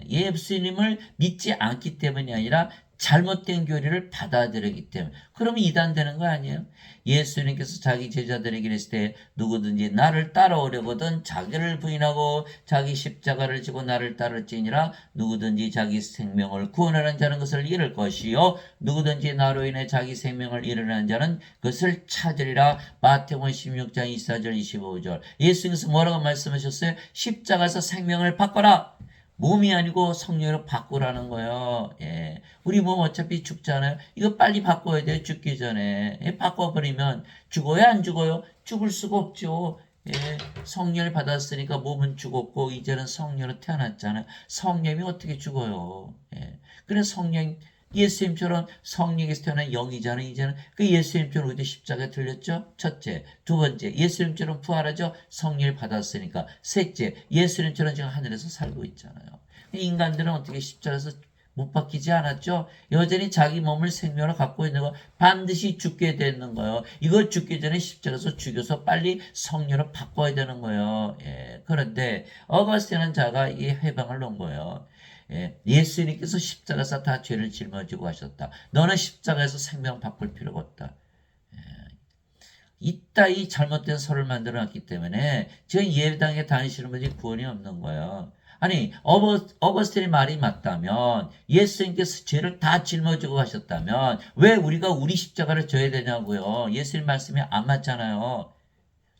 예수님을 믿지 않기 때문이 아니라 잘못된 교리를 받아들이기 때문에. 그러면 이단 되는 거 아니에요? 예수님께서 자기 제자들에게 이랬을 때 누구든지 나를 따라오려거든 자기를 부인하고 자기 십자가를 지고 나를 따를지니라. 누구든지 자기 생명을 구원하는 자는 그것을 잃을 것이요 누구든지 나로 인해 자기 생명을 잃으려는 자는 그것을 찾으리라. 마태복음 16장 24절 25절. 예수님께서 뭐라고 말씀하셨어요? 십자가에서 생명을 바꿔라. 몸이 아니고 성령으로 바꾸라는 거예요. 우리 몸 어차피 죽잖아요. 이거 빨리 바꿔야 돼요. 죽기 전에. 바꿔버리면 죽어요? 안 죽어요? 죽을 수가 없죠. 성령을 받았으니까 몸은 죽었고 이제는 성령으로 태어났잖아요. 성령이 어떻게 죽어요? 그래서 성령 예수님처럼 성령에서 태어난 영이잖아요. 이제는 그 예수님처럼 우리도 십자가에 들렸죠. 첫째, 두 번째 예수님처럼 부활하죠. 성령을 받았으니까. 셋째, 예수님처럼 지금 하늘에서 살고 있잖아요. 인간들은 어떻게 십자가에서 못 박히지 않았죠? 여전히 자기 몸을 생명으로 갖고 있는 거 반드시 죽게 되는 거예요. 이걸 죽기 전에 십자가에서 죽여서 빨리 성령으로 바꿔야 되는 거예요. 예, 그런데 어거스틴은 자가 이 해방을 놓은 거예요. 예, 예수님께서 십자가에서 다 죄를 짊어지고 하셨다. 너는 십자가에서 생명 바꿀 필요가 없다. 이따위 잘못된 설을 만들어 놨기 때문에 지금 예배당에 다니시는 분이 구원이 없는 거예요. 아니 어거스틴의 말이 맞다면 예수님께서 죄를 다 짊어지고 가셨다면 왜 우리가 우리 십자가를 져야 되냐고요. 예수님 말씀이 안 맞잖아요.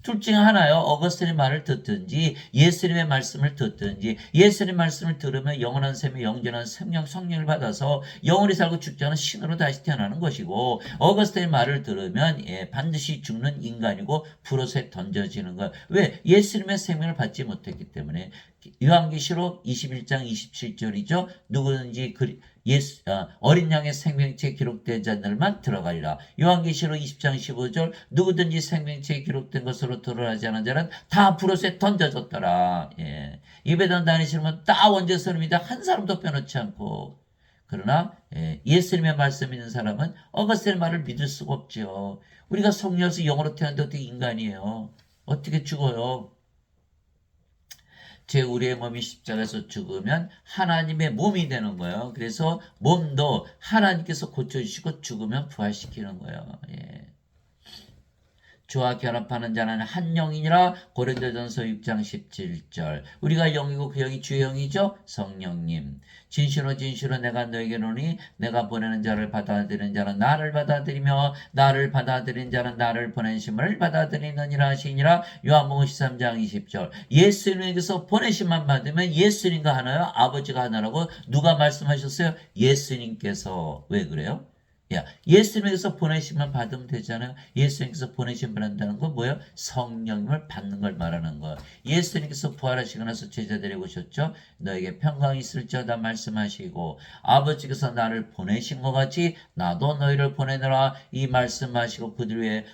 둘 중에 하나요. 어거스틴의 말을 듣든지 예수님의 말씀을 듣든지 예수님의 말씀을 들으면 영원한 셈의 영전한 생명 성령을 받아서 영원히 살고 죽지 않은 신으로 다시 태어나는 것이고 어거스틴의 말을 들으면 반드시 죽는 인간이고 불옷에 던져지는 것. 왜? 예수님의 생명을 받지 못했기 때문에. 요한계시록 21장 27절이죠. 누구든지 어린 양의 생명체에 기록된 자들만 들어가리라. 요한계시록 20장 15절 누구든지 생명체에 기록된 것으로 드러나지 않은 자는 다 불옷에 던져졌더라. 예. 예배당 다니시면 다 원죄선입니다. 한 사람도 빼놓지 않고. 그러나 예수님의 말씀 믿는 사람은 어거스틴의 말을 믿을 수가 없죠. 우리가 성령에서 영으로 태어났는데 어떻게 인간이에요? 어떻게 죽어요? 우리의 몸이 십자가에서 죽으면 하나님의 몸이 되는 거예요. 그래서 몸도 하나님께서 고쳐주시고 죽으면 부활시키는 거예요. 예. 주와 결합하는 자는 한 영이니라. 고린도전서 6장 17절. 우리가 영이고 그 영이 주의 영이죠. 성령님. 진실로 진실로 내가 너에게 이르노니 내가 보내는 자를 받아들이는 자는 나를 받아들이며 나를 받아들이는 자는 나를 보내심을 받아들이느니라 하시니라. 요한복음 13장 20절. 예수님께서 보내심만 받으면 예수님과 하나요? 아버지가 하나라고 누가 말씀하셨어요? 예수님께서. 왜 그래요? 예수님께서 보내심만 받으면 되잖아요. 예수님께서 보내심 받는다는 건 뭐예요? 성령님을 받는 걸 말하는 거예요. 예수님께서 부활하시고 나서 제자들이 오셨죠. 너에게 평강이 있을지어다 말씀하시고 아버지께서 나를 보내신 것 같이 나도 너희를 보내노라 이 말씀하시고 그들 위에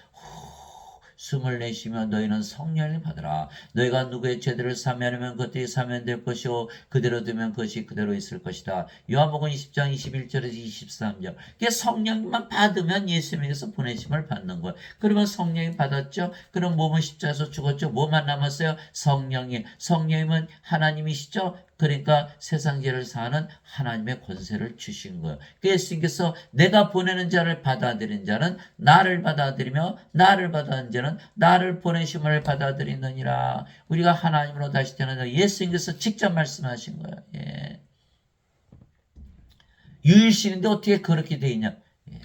숨을 내쉬며 너희는 성령을 받으라. 너희가 누구의 죄들을 사면하면 그것들이 사면될 것이요 그대로 두면 그것이 그대로 있을 것이다. 요한복음 20장 21절에서 23절. 이게 성령만 받으면 예수님께서 보내심을 받는 거예요. 그러면 성령이 받았죠. 그럼 몸은 십자가에서 죽었죠. 뭐만 남았어요? 성령이. 성령님은 하나님이시죠. 그러니까 세상 죄를 사하는 하나님의 권세를 주신 거예요. 예수님께서 내가 보내는 자를 받아들인 자는 나를 받아들이며 나를 받아들인 자는 나를 보내심을 받아들이느니라. 우리가 하나님으로 다시 태어나서 예수님께서 직접 말씀하신 거예요. 예. 유일신인데 어떻게 그렇게 돼 있냐? 예.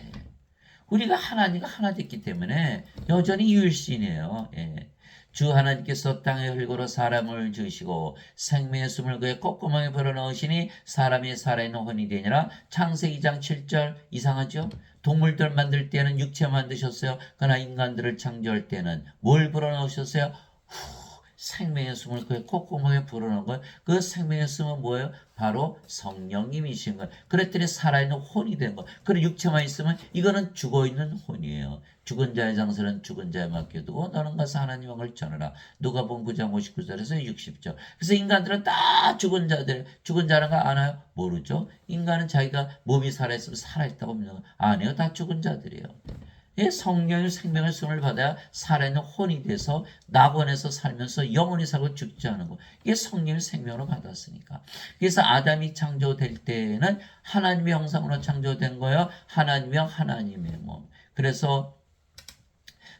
우리가 하나님과 하나 됐기 때문에 여전히 유일신이에요. 예. 주 하나님께서 땅의 흙으로 사람을 지으시고 생명의 숨을 그의 콧구멍에 불어넣으시니 사람이 살아있는 혼이 되니라. 창세기 2장 7절. 이상하죠? 동물들 만들 때는 육체 만드셨어요. 그러나 인간들을 창조할 때는 뭘 불어넣으셨어요? 생명의 숨을 그의 콧구멍에 불어넣은 거예요. 그 생명의 숨은 뭐예요? 바로 성령님이신 거예요. 그랬더니 살아있는 혼이 된 거예요. 그리고 육체만 있으면 이거는 죽어있는 혼이에요. 죽은 자의 장소는 죽은 자에 맡겨두고 너는 가서 하나님 영을 전하라. 누가복음 9장 59절에서 60절. 그래서 인간들은 다 죽은 자들, 죽은 자라는 거 아나요? 모르죠. 인간은 자기가 몸이 살아있으면 살아있다고 믿는 거 아니에요. 다 죽은 자들이에요. 성령의 생명의 숨을 받아야 살아있는 혼이 돼서 낙원에서 살면서 영원히 살고 죽지 않은 거. 이게 성령의 생명으로 받았으니까. 그래서 아담이 창조될 때는 하나님의 형상으로 창조된 거예요. 하나님이요 하나님의 몸. 그래서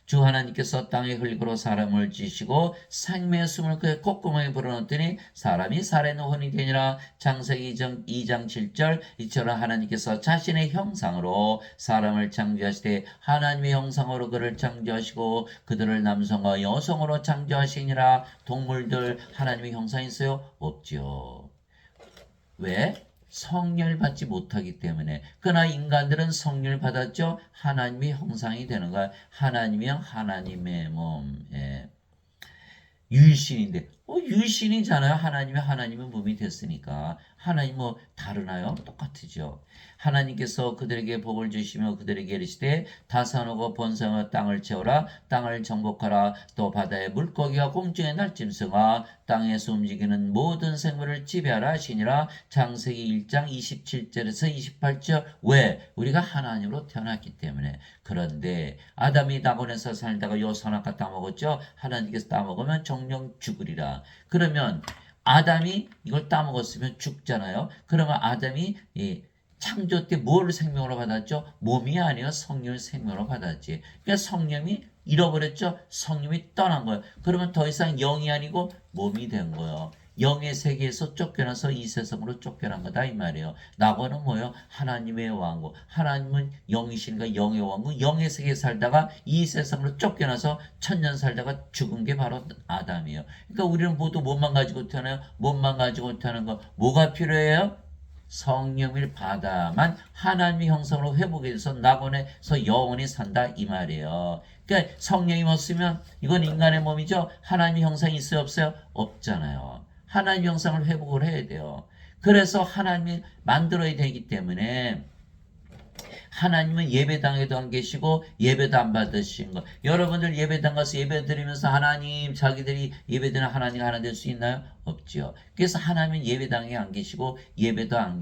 주 하나님께서 땅의 흙으로 사람을 지시고 생명의 숨을 그의 콧구멍에 불어넣었더니 사람이 살아있는 혼이 되니라. 창세기 2장 7절. 이처럼 하나님께서 자신의 형상으로 사람을 창조하시되 하나님의 형상으로 그를 창조하시고 그들을 남성과 여성으로 창조하시니라. 동물들 하나님의 형상이 있어요? 없지요. 왜? 성령을 받지 못하기 때문에. 그러나 인간들은 성령을 받았죠. 하나님의 형상이 되는 거야. 하나님이요 하나님의 몸. 유일신인데 유신이잖아요. 하나님의 몸이 됐으니까. 하나님 뭐 다르나요? 똑같으죠. 하나님께서 그들에게 복을 주시며 그들에게 이르시되 다산하고 번성하여 땅을 채우라. 땅을 정복하라. 또 바다의 물고기와 공중의 날짐승아 땅에서 움직이는 모든 생물을 지배하라 하시니라. 창세기 1장 27절에서 28절. 왜? 우리가 하나님으로 태어났기 때문에. 그런데 아담이 낙원에서 살다가 요 선악과 따먹었죠. 하나님께서 따먹으면 정령 죽으리라. 그러면 아담이 이걸 따먹었으면 죽잖아요. 그러면 아담이 창조 때 뭘 생명으로 받았죠? 몸이 아니라 성령을 생명으로 받았지. 그러니까 성령이 잃어버렸죠. 성령이 떠난 거예요. 그러면 더 이상 영이 아니고 몸이 된 거예요. 영의 세계에서 쫓겨나서 이 세상으로 쫓겨난 거다 이 말이에요. 낙원은 뭐예요? 하나님의 왕국. 하나님은 영이신가 영의 왕국. 영의 세계에 살다가 이 세상으로 쫓겨나서 천년 살다가 죽은 게 바로 아담이에요. 그러니까 우리는 모두 몸만 가지고 태어나요. 몸만 가지고 태어난 거 뭐가 필요해요? 성령을 받아만 하나님의 형상으로 회복이 돼서 낙원에서 영원히 산다 이 말이에요. 그러니까 성령이 없으면 이건 인간의 몸이죠. 하나님의 형상이 있어요 없어요? 없잖아요. 하나님의 형상을 회복을 해야 돼요. 그래서 하나님이 만들어야 되기 때문에 하나님은 예배당에도 안 계시고 예배도 안 받으신 거. 여러분들 예배당 가서 예배 드리면서 하나님 자기들이 예배드리는 하나님 하나 될 수 있나요? 없지요. 그래서 하나님은 예배당에 안 계시고 예배도 안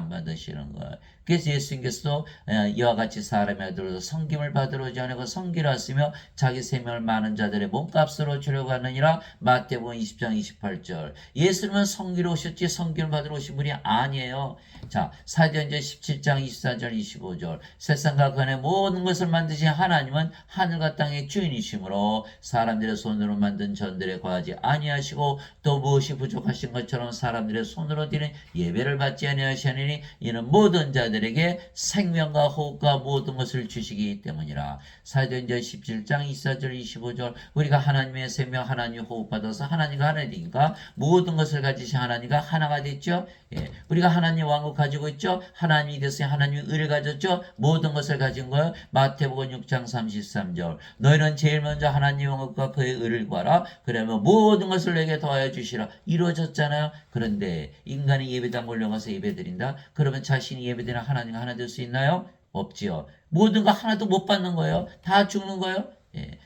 받으시는 거예요. 그래서 예수님께서 이와 같이 사람의 아들로서 성김을 받으러 오지 않고 성기를 하시며 자기 생명을 많은 자들의 몸값으로 주려고 하느니라. 마태복음 20장 28절. 예수님은 성기로 오셨지 성김을 받으러 오신 분이 아니에요. 자, 사도행전 17장 24절 25절. 세상과 그 안에 모든 것을 만드신 하나님은 하늘과 땅의 주인이시므로 사람들의 손으로 만든 전들에 거하지 아니하시고 또 무엇이 부족하신 것처럼 사람들의 손으로 드린 예배를 받지 아니하시니 이는 모든 자들에게 생명과 호흡과 모든 것을 주시기 때문이라. 사도행전 17장 24절 25절. 우리가 하나님의 생명 하나님의 호흡 받아서 하나님과 하나 되니까 모든 것을 가지신 하나님과 하나가 됐죠. 우리가 하나님 왕국 가지고 있죠. 하나님이 됐으니 하나님의 의를 가졌죠. 모든 것을 가진 거예요. 마태복음 6장 33절. 너희는 제일 먼저 하나님 왕국과 그의 의를 구하라. 그러면 모든 것을 내게 더하여 주시라. 이루어졌잖아요. 그런데 인간이 예배당 몰려가서 예배드린다. 그러면 자신이 예배드리는 하나님과 하나 될 수 있나요? 없지요. 모든 거 하나도 못 받는 거예요. 다 죽는 거예요.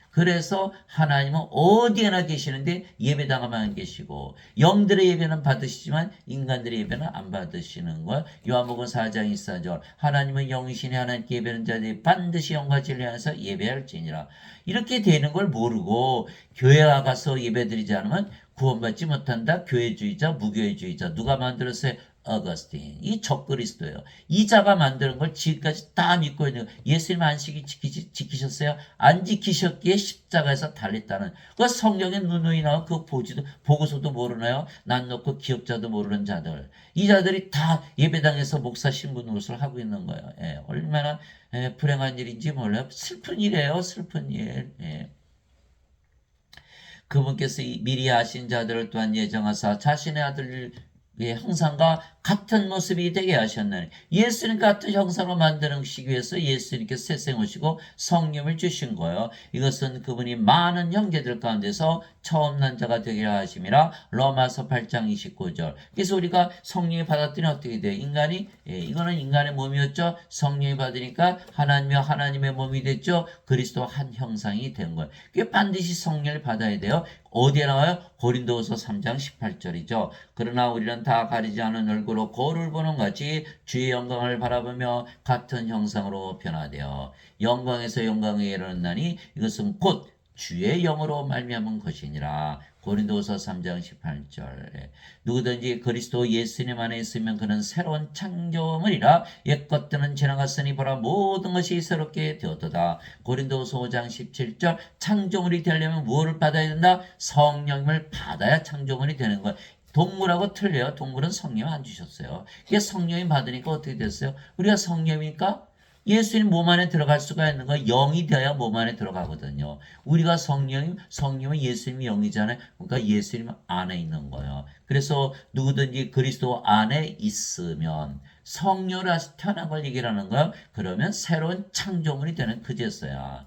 그래서 하나님은 어디에나 계시는데 예배당에만 계시고 영들의 예배는 받으시지만 인간들의 예배는 안 받으시는 거예요. 요한복음 4장 24절. 하나님은 영이시니 하나님께 예배하는 자들이 반드시 영과 진리 안에서 예배할지니라. 이렇게 되는 걸 모르고 교회 가서 예배드리지 않으면 구원받지 못한다. 교회주의자, 무교회주의자. 누가 만들었어요? 어거스틴. 이 적그리스도예요. 이 자가 만드는 걸 지금까지 다 믿고 있는 거예요. 예수님 안식일 지키셨어요? 안 지키셨기에 십자가에서 달렸다는 그 성령의 누누이 나와 그 보고서도 모르나요? 난 놓고 기억자도 모르는 자들. 이 자들이 다 예배당에서 목사 신부 노릇을 하고 있는 거예요. 얼마나 불행한 일인지 몰라요. 슬픈 일이에요. 슬픈 일. 그분께서 미리 아신 자들을 또한 예정하사 자신의 아들의 형상과 같은 모습이 되게 하셨나니 예수님 같은 형상으로 만드시기 위해서 예수님께서 세상 오시고 성령을 주신 거예요. 이것은 그분이 많은 형제들 가운데서 처음 난 자가 되게 하심이라. 로마서 8장 29절. 그래서 우리가 성령이 받았더니 어떻게 돼요? 인간이 이거는 인간의 몸이었죠. 성령이 받으니까 하나님의 몸이 됐죠. 그리스도 한 형상이 된 거예요. 그게 반드시 성령을 받아야 돼요. 어디에 나와요? 고린도후서 3장 18절이죠. 그러나 우리는 다 가리지 않은 얼굴로 거울을 보는 같이 주의 영광을 바라보며 같은 형상으로 변화되어 영광에서 영광에 이르렀나니 이것은 곧 주의 영으로 말미암은 것이니라. 고린도후서 3장 18절. 누구든지 그리스도 예수님 안에 있으면 그는 새로운 창조물이라. 옛 것들은 지나갔으니 보라 모든 것이 새롭게 되었도다. 고린도후서 5장 17절. 창조물이 되려면 무엇을 받아야 된다? 성령을 받아야 창조물이 되는 거야. 동물하고 틀려요. 동물은 성령 안 주셨어요. 이게 성령이 받으니까 어떻게 됐어요? 우리가 성령이니까 예수님 몸 안에 들어갈 수가 있는 거예요. 영이 되어야 몸 안에 들어가거든요. 우리가 성령은 예수님이 영이잖아요. 그러니까 예수님 안에 있는 거예요. 그래서 누구든지 그리스도 안에 있으면 성령을 태어난 걸 얘기하는 거예요. 그러면 새로운 창조물이 되는 그제서야.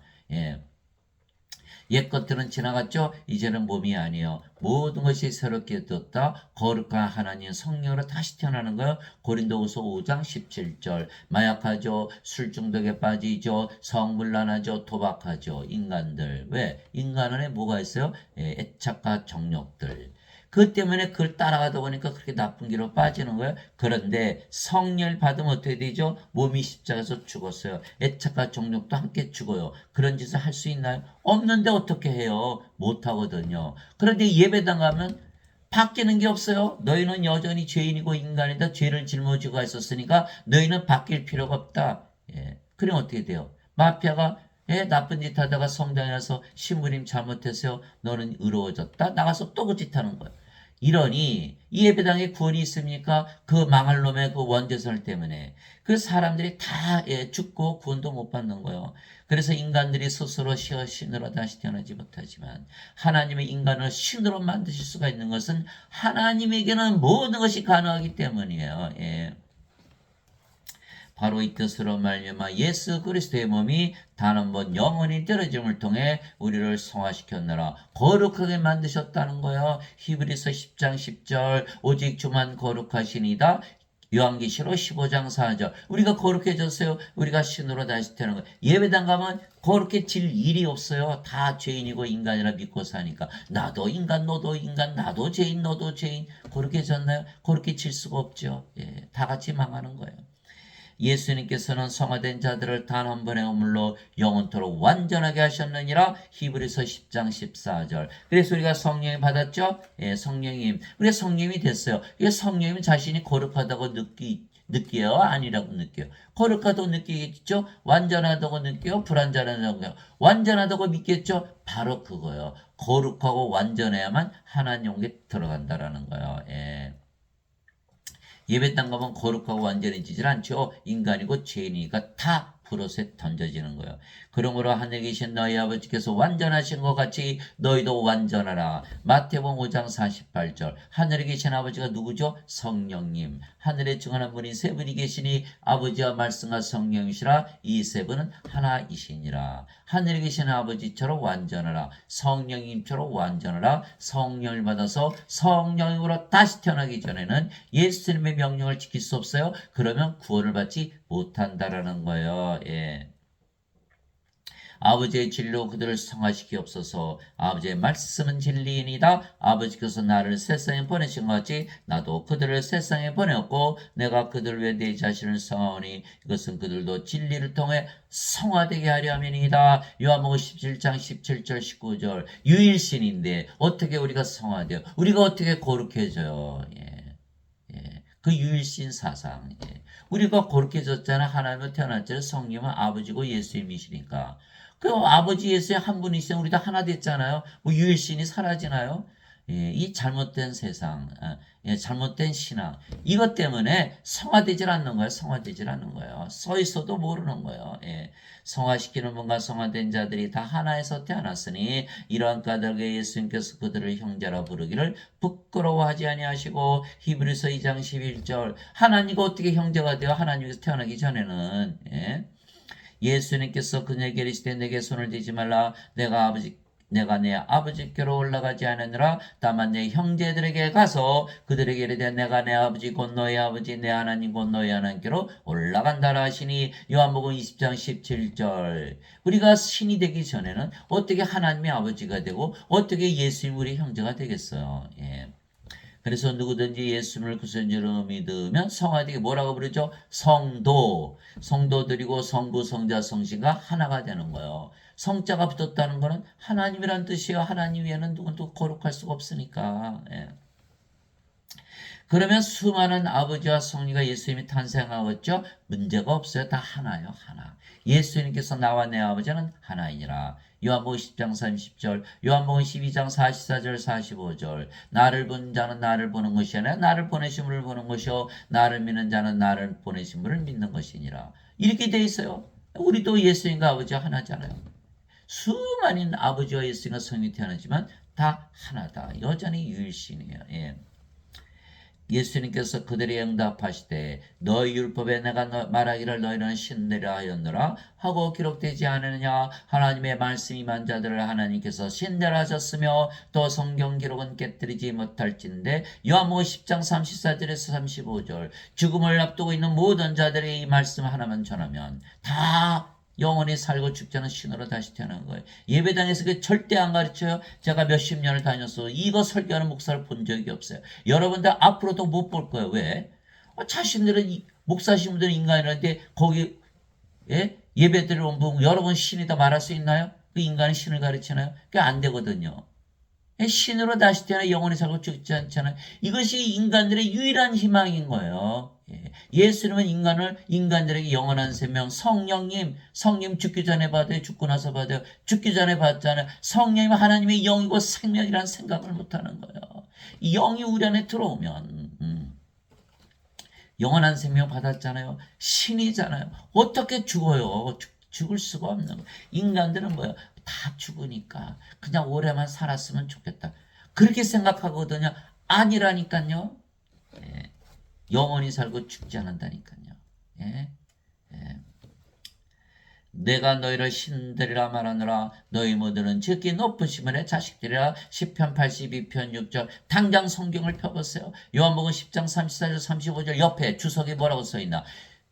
옛 것들은 지나갔죠. 이제는 몸이 아니에요. 모든 것이 새롭게 되었다. 거룩한 하나님 성령으로 다시 태어나는 거예요. 고린도후서 5장 17절. 마약하죠. 술 중독에 빠지죠. 성물란하죠. 도박하죠. 인간들. 왜? 인간 안에 뭐가 있어요? 애착과 정욕들. 그 때문에 그걸 따라가다 보니까 그렇게 나쁜 길로 빠지는 거예요. 그런데 성령을 받으면 어떻게 되죠? 몸이 십자가에서 죽었어요. 애착과 정욕도 함께 죽어요. 그런 짓을 할 수 있나요? 없는데 어떻게 해요? 못하거든요. 그런데 예배당 가면 바뀌는 게 없어요. 너희는 여전히 죄인이고 인간이다. 죄를 짊어지고 있었으니까 너희는 바뀔 필요가 없다. 그럼 어떻게 돼요? 마피아가 나쁜 짓 하다가 성당에 와서 신부님 잘못했어요. 너는 의로워졌다. 나가서 또 그 짓 하는 거예요. 이러니 이 예배당에 구원이 있습니까? 그 망할 놈의 그 원죄설 때문에 그 사람들이 다 죽고 구원도 못 받는 거예요. 그래서 인간들이 스스로 신으로 다시 태어나지 못하지만 하나님의 인간을 신으로 만드실 수가 있는 것은 하나님에게는 모든 것이 가능하기 때문이에요. 바로 이 뜻으로 말미암아 예수 그리스도의 몸이 단 한 번 영원히 떨어짐을 통해 우리를 성화시켰느라 거룩하게 만드셨다는 거예요. 히브리서 10장 10절 오직 주만 거룩하시니다. 요한계시록 15장 4절 우리가 거룩해졌어요. 우리가 신으로 다시 태어난 거예요. 예배당 가면 거룩해질 일이 없어요. 다 죄인이고 인간이라 믿고 사니까 나도 인간 너도 인간 나도 죄인 너도 죄인 거룩해졌나요? 거룩해질 수가 없죠. 다 같이 망하는 거예요. 예수님께서는 성화된 자들을 단 한 번의 허물로 영원토록 완전하게 하셨느니라. 히브리서 10장 14절. 그래서 우리가 성령이 받았죠? 성령님. 우리가 성령이 됐어요. 이게 성령님 자신이 거룩하다고 느껴요? 아니라고 느껴요? 거룩하다고 느끼겠죠? 완전하다고 느껴요? 불완전하다고 느껴요? 완전하다고 믿겠죠? 바로 그거예요. 거룩하고 완전해야만 하나님 영에 들어간다라는 거예요. 예배당 가면 거룩하고 완전해지질 않죠. 인간이고 죄인이니까 다 브롯에 던져지는 거예요. 그러므로 하늘에 계신 너희 아버지께서 완전하신 것 같이 너희도 완전하라. 마태복음 5장 48절. 하늘에 계신 아버지가 누구죠? 성령님. 하늘에 증언한 분이 세 분이 계시니 아버지와 말씀과 성령이시라. 이 세 분은 하나이시니라. 하늘에 계신 아버지처럼 완전하라. 성령님처럼 완전하라. 성령을 받아서 성령으로 다시 태어나기 전에는 예수님의 명령을 지킬 수 없어요. 그러면 구원을 받지 못한다라는 거예요. 아버지의 진리로 그들을 성화시키옵소서. 아버지의 말씀은 진리이니다. 아버지께서 나를 세상에 보내신 것 같이 나도 그들을 세상에 보내었고 내가 그들을 위해 내 자신을 성하오니 이것은 그들도 진리를 통해 성화되게 하려 함이니이다. 요한복음 17장 17절 19절. 유일신인데 어떻게 우리가 성화돼요? 우리가 어떻게 거룩해져요? 그 유일신 사상. 우리가 거룩해졌잖아. 하나님으로 태어났잖아. 성령은 아버지고 예수님이시니까. 그 아버지 예수의 한 분이시면 우리 다 하나 됐잖아요. 뭐 유일신이 사라지나요? 이 잘못된 세상, 잘못된 신앙, 이것 때문에 성화되질 않는 거예요. 성화되질 않는 거예요. 서 있어도 모르는 거예요. 성화시키는 분과 성화된 자들이 다 하나에서 태어났으니 이러한 까닭에 예수님께서 그들을 형제라 부르기를 부끄러워하지 아니하시고 히브리서 2장 11절 하나님과 어떻게 형제가 되어 하나님께서 태어나기 전에는 예수님께서 그녀에게 이르시되 내게 손을 대지 말라 내가 내 아버지께로 올라가지 않으느라 다만 내 형제들에게 가서 그들에게 이르되 내가 내 아버지 곧 너희 아버지 내 하나님 곧 너희 하나님께로 올라간다라 하시니 요한복음 20장 17절 우리가 신이 되기 전에는 어떻게 하나님의 아버지가 되고 어떻게 예수님 우리 형제가 되겠어요. 그래서 누구든지 예수님을 구세주로 믿으면 성화되게 뭐라고 부르죠? 성도. 성도들이고 성부, 성자, 성신과 하나가 되는 거예요. 성자가 붙었다는 것은 하나님이란 뜻이에요. 하나님 외에는 누구도 거룩할 수가 없으니까. 그러면 수많은 아버지와 성리가 예수님이 탄생하겠죠? 문제가 없어요. 다 하나요. 하나. 예수님께서 나와 내 아버지는 하나이니라. 요한복음 10장 30절, 요한복음 12장 44절 45절 나를 본 자는 나를 보는 것이 아니라 나를 보내신 분을 보는 것이요 나를 믿는 자는 나를 보내신 분을 믿는 것이니라. 이렇게 돼 있어요. 우리도 예수님과 아버지와 하나잖아요. 수많은 아버지와 예수님과 성이 태어나지만 다 하나다. 여전히 유일신이에요. 예수님께서 그들이 응답하시되 너희 율법에 내가 말하기를 너희는 신되라 하였노라 하고 기록되지 않느냐. 하나님의 말씀이 임한 자들을 하나님께서 신되라 하셨으며 또 성경 기록은 깨뜨리지 못할진대. 요한복음 10장 34절에서 35절 죽음을 앞두고 있는 모든 자들이 이 말씀 하나만 전하면 다 영원히 살고 죽지 않은 신으로 다시 태어나는 거예요. 예배당에서 그 절대 안 가르쳐요. 제가 몇십 년을 다녔어. 이거 설교하는 목사를 본 적이 없어요. 여러분들 앞으로도 못 볼 거예요. 왜? 자신들은 목사신 분들은 인간이라는데 거기 예배드리러 온 분 여러분 신이다 말할 수 있나요? 그 인간이 신을 가르치나요? 그게 안 되거든요. 신으로 다시 태어나 영원히 살고 죽지 않잖아요. 이것이 인간들의 유일한 희망인 거예요. 예수님은 인간들에게 영원한 생명, 성령님 죽기 전에 받아요? 죽고 나서 받아요? 죽기 전에 받잖아요. 성령님은 하나님의 영이고 생명이라는 생각을 못하는 거예요. 이 영이 우리 안에 들어오면 영원한 생명 받았잖아요. 신이잖아요. 어떻게 죽어요? 죽을 수가 없는 거예요. 인간들은 뭐예요? 다 죽으니까 그냥 오래만 살았으면 좋겠다. 그렇게 생각하거든요. 아니라니까요. 영원히 살고 죽지 않는다니까요. 내가 너희를 신들이라 말하느라 너희 모두는 즉기 높으심을 해 자식들이라. 시편 82편 6절 당장 성경을 펴보세요. 요한복음 10장 34절 35절 옆에 주석이 뭐라고 써있나.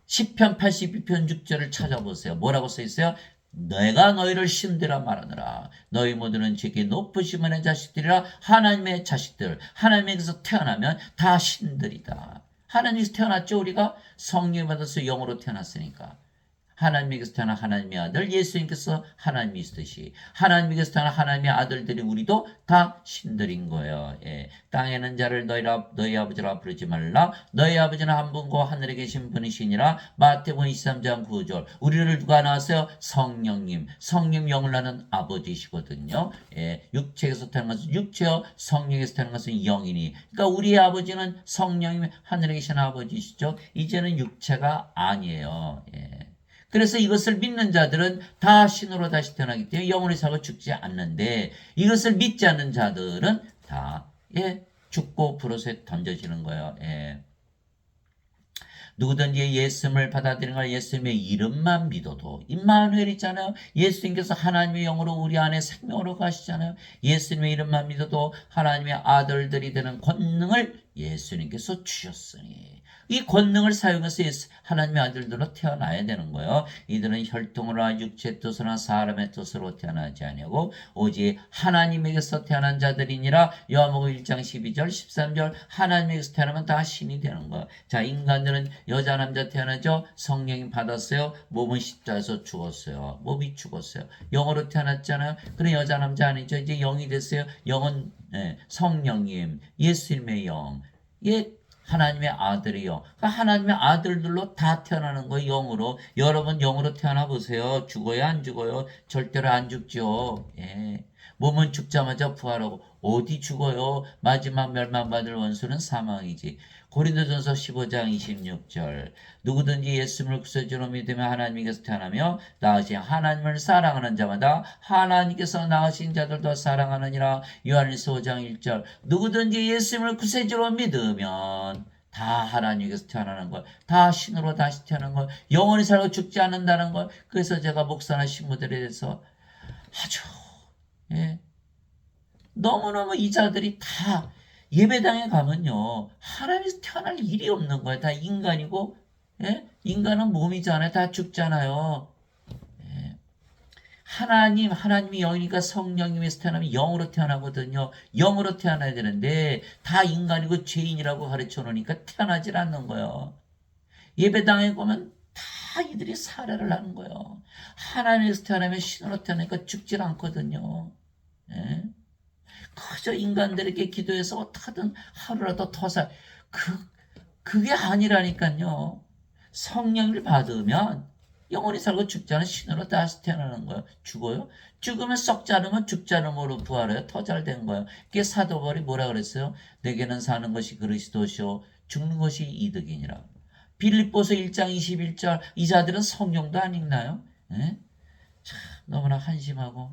시편 82편 6절을 찾아보세요. 뭐라고 써있어요? 내가 너희를 신들이라 말하느라 너희 모두는 즉기 높으심을 해 자식들이라. 하나님의 자식들, 하나님에게서 태어나면 다 신들이다. 하나님에서 태어났죠. 우리가 성령 받아서 영으로 태어났으니까. 하나님에게서 태어난 하나님의 아들 예수님께서 하나님이 있듯이 하나님에게서 태어난 하나님의 아들들이 우리도 다 신들인 거예요. 땅에는 자를 너희 아버지라 부르지 말라. 너희 아버지는 한 분고 하늘에 계신 분이시니라. 마태복음 23장 9절 우리를 누가 낳았어요? 성령님 영을 낳는 아버지시거든요. 육체에서 태어난 것은 육체요, 성령에서 태어난 것은 영이니. 그러니까 우리의 아버지는 성령님 하늘에 계신 아버지시죠. 이제는 육체가 아니에요. 그래서 이것을 믿는 자들은 다 신으로 다시 태어나기 때문에 영원히 살고 죽지 않는데, 이것을 믿지 않는 자들은 다 죽고 불옷에 던져지는 거예요. 누구든지 예수님을 받아들이는 걸 예수님의 이름만 믿어도, 임마누엘 있잖아요. 예수님께서 하나님의 영으로 우리 안에 생명으로 가시잖아요. 예수님의 이름만 믿어도 하나님의 아들들이 되는 권능을 예수님께서 주셨으니 이 권능을 사용해서 하나님의 아들들로 태어나야 되는 거예요. 이들은 혈통으로나 육체의 뜻으로나 사람의 뜻으로 태어나지 아니하고 오직 하나님에게서 태어난 자들이니라. 요한복음 1장 12절 13절 하나님에게서 태어나면 다 신이 되는 거예요. 자, 인간들은 여자 남자 태어나죠. 성령이 받았어요. 몸은 십자가에서 죽었어요. 몸이 죽었어요. 영으로 태어났잖아요. 그래 여자 남자 아니죠. 이제 영이 됐어요. 영은 성령님 예수님의 영, 하나님의 아들이요. 그러니까 하나님의 아들들로 다 태어나는 거예요. 영으로. 여러분 영으로 태어나 보세요. 죽어요? 안 죽어요? 절대로 안 죽죠. 몸은 죽자마자 부활하고. 어디 죽어요? 마지막 멸망받을 원수는 사망이지. 고린도전서 15장 26절 누구든지 예수님을 구세주로 믿으며 하나님께서 태어나며 나으신 하나님을 사랑하는 자마다 하나님께서 낳으신 자들도 사랑하느니라. 요한일서 5장 1절 누구든지 예수님을 구세주로 믿으면 다 하나님께서 태어나는 걸, 다 신으로 다시 태어나는 걸, 영원히 살고 죽지 않는다는 걸. 그래서 제가 목사나 신부들에 대해서 아주 너무너무 이 자들이 다 예배당에 가면요 하나님에서 태어날 일이 없는 거예요. 다 인간이고 인간은 몸이잖아요. 다 죽잖아요. 하나님이 영이니까 성령님에서 태어나면 영으로 태어나거든요. 영으로 태어나야 되는데 다 인간이고 죄인이라고 가르쳐 놓으니까 태어나질 않는 거예요. 예배당에 보면 다 이들이 살해를 하는 거예요. 하나님에서 태어나면 신으로 태어나니까 죽질 않거든요. 그저 인간들에게 기도해서 어떻게든 하루라도 더 그게 아니라니까요. 성령을 받으면 영원히 살고 죽지 않은 신으로 다시 태어나는 거예요. 죽어요? 죽으면 썩지 않으면 죽지 않음으로 부활해요. 더 잘 된 거예요. 그게 사도 바울이 뭐라 그랬어요? 내게는 사는 것이 그리스도시요 죽는 것이 이득이니라. 빌립보서 1장 21절 이 자들은 성령도 안 읽나요? 참 너무나 한심하고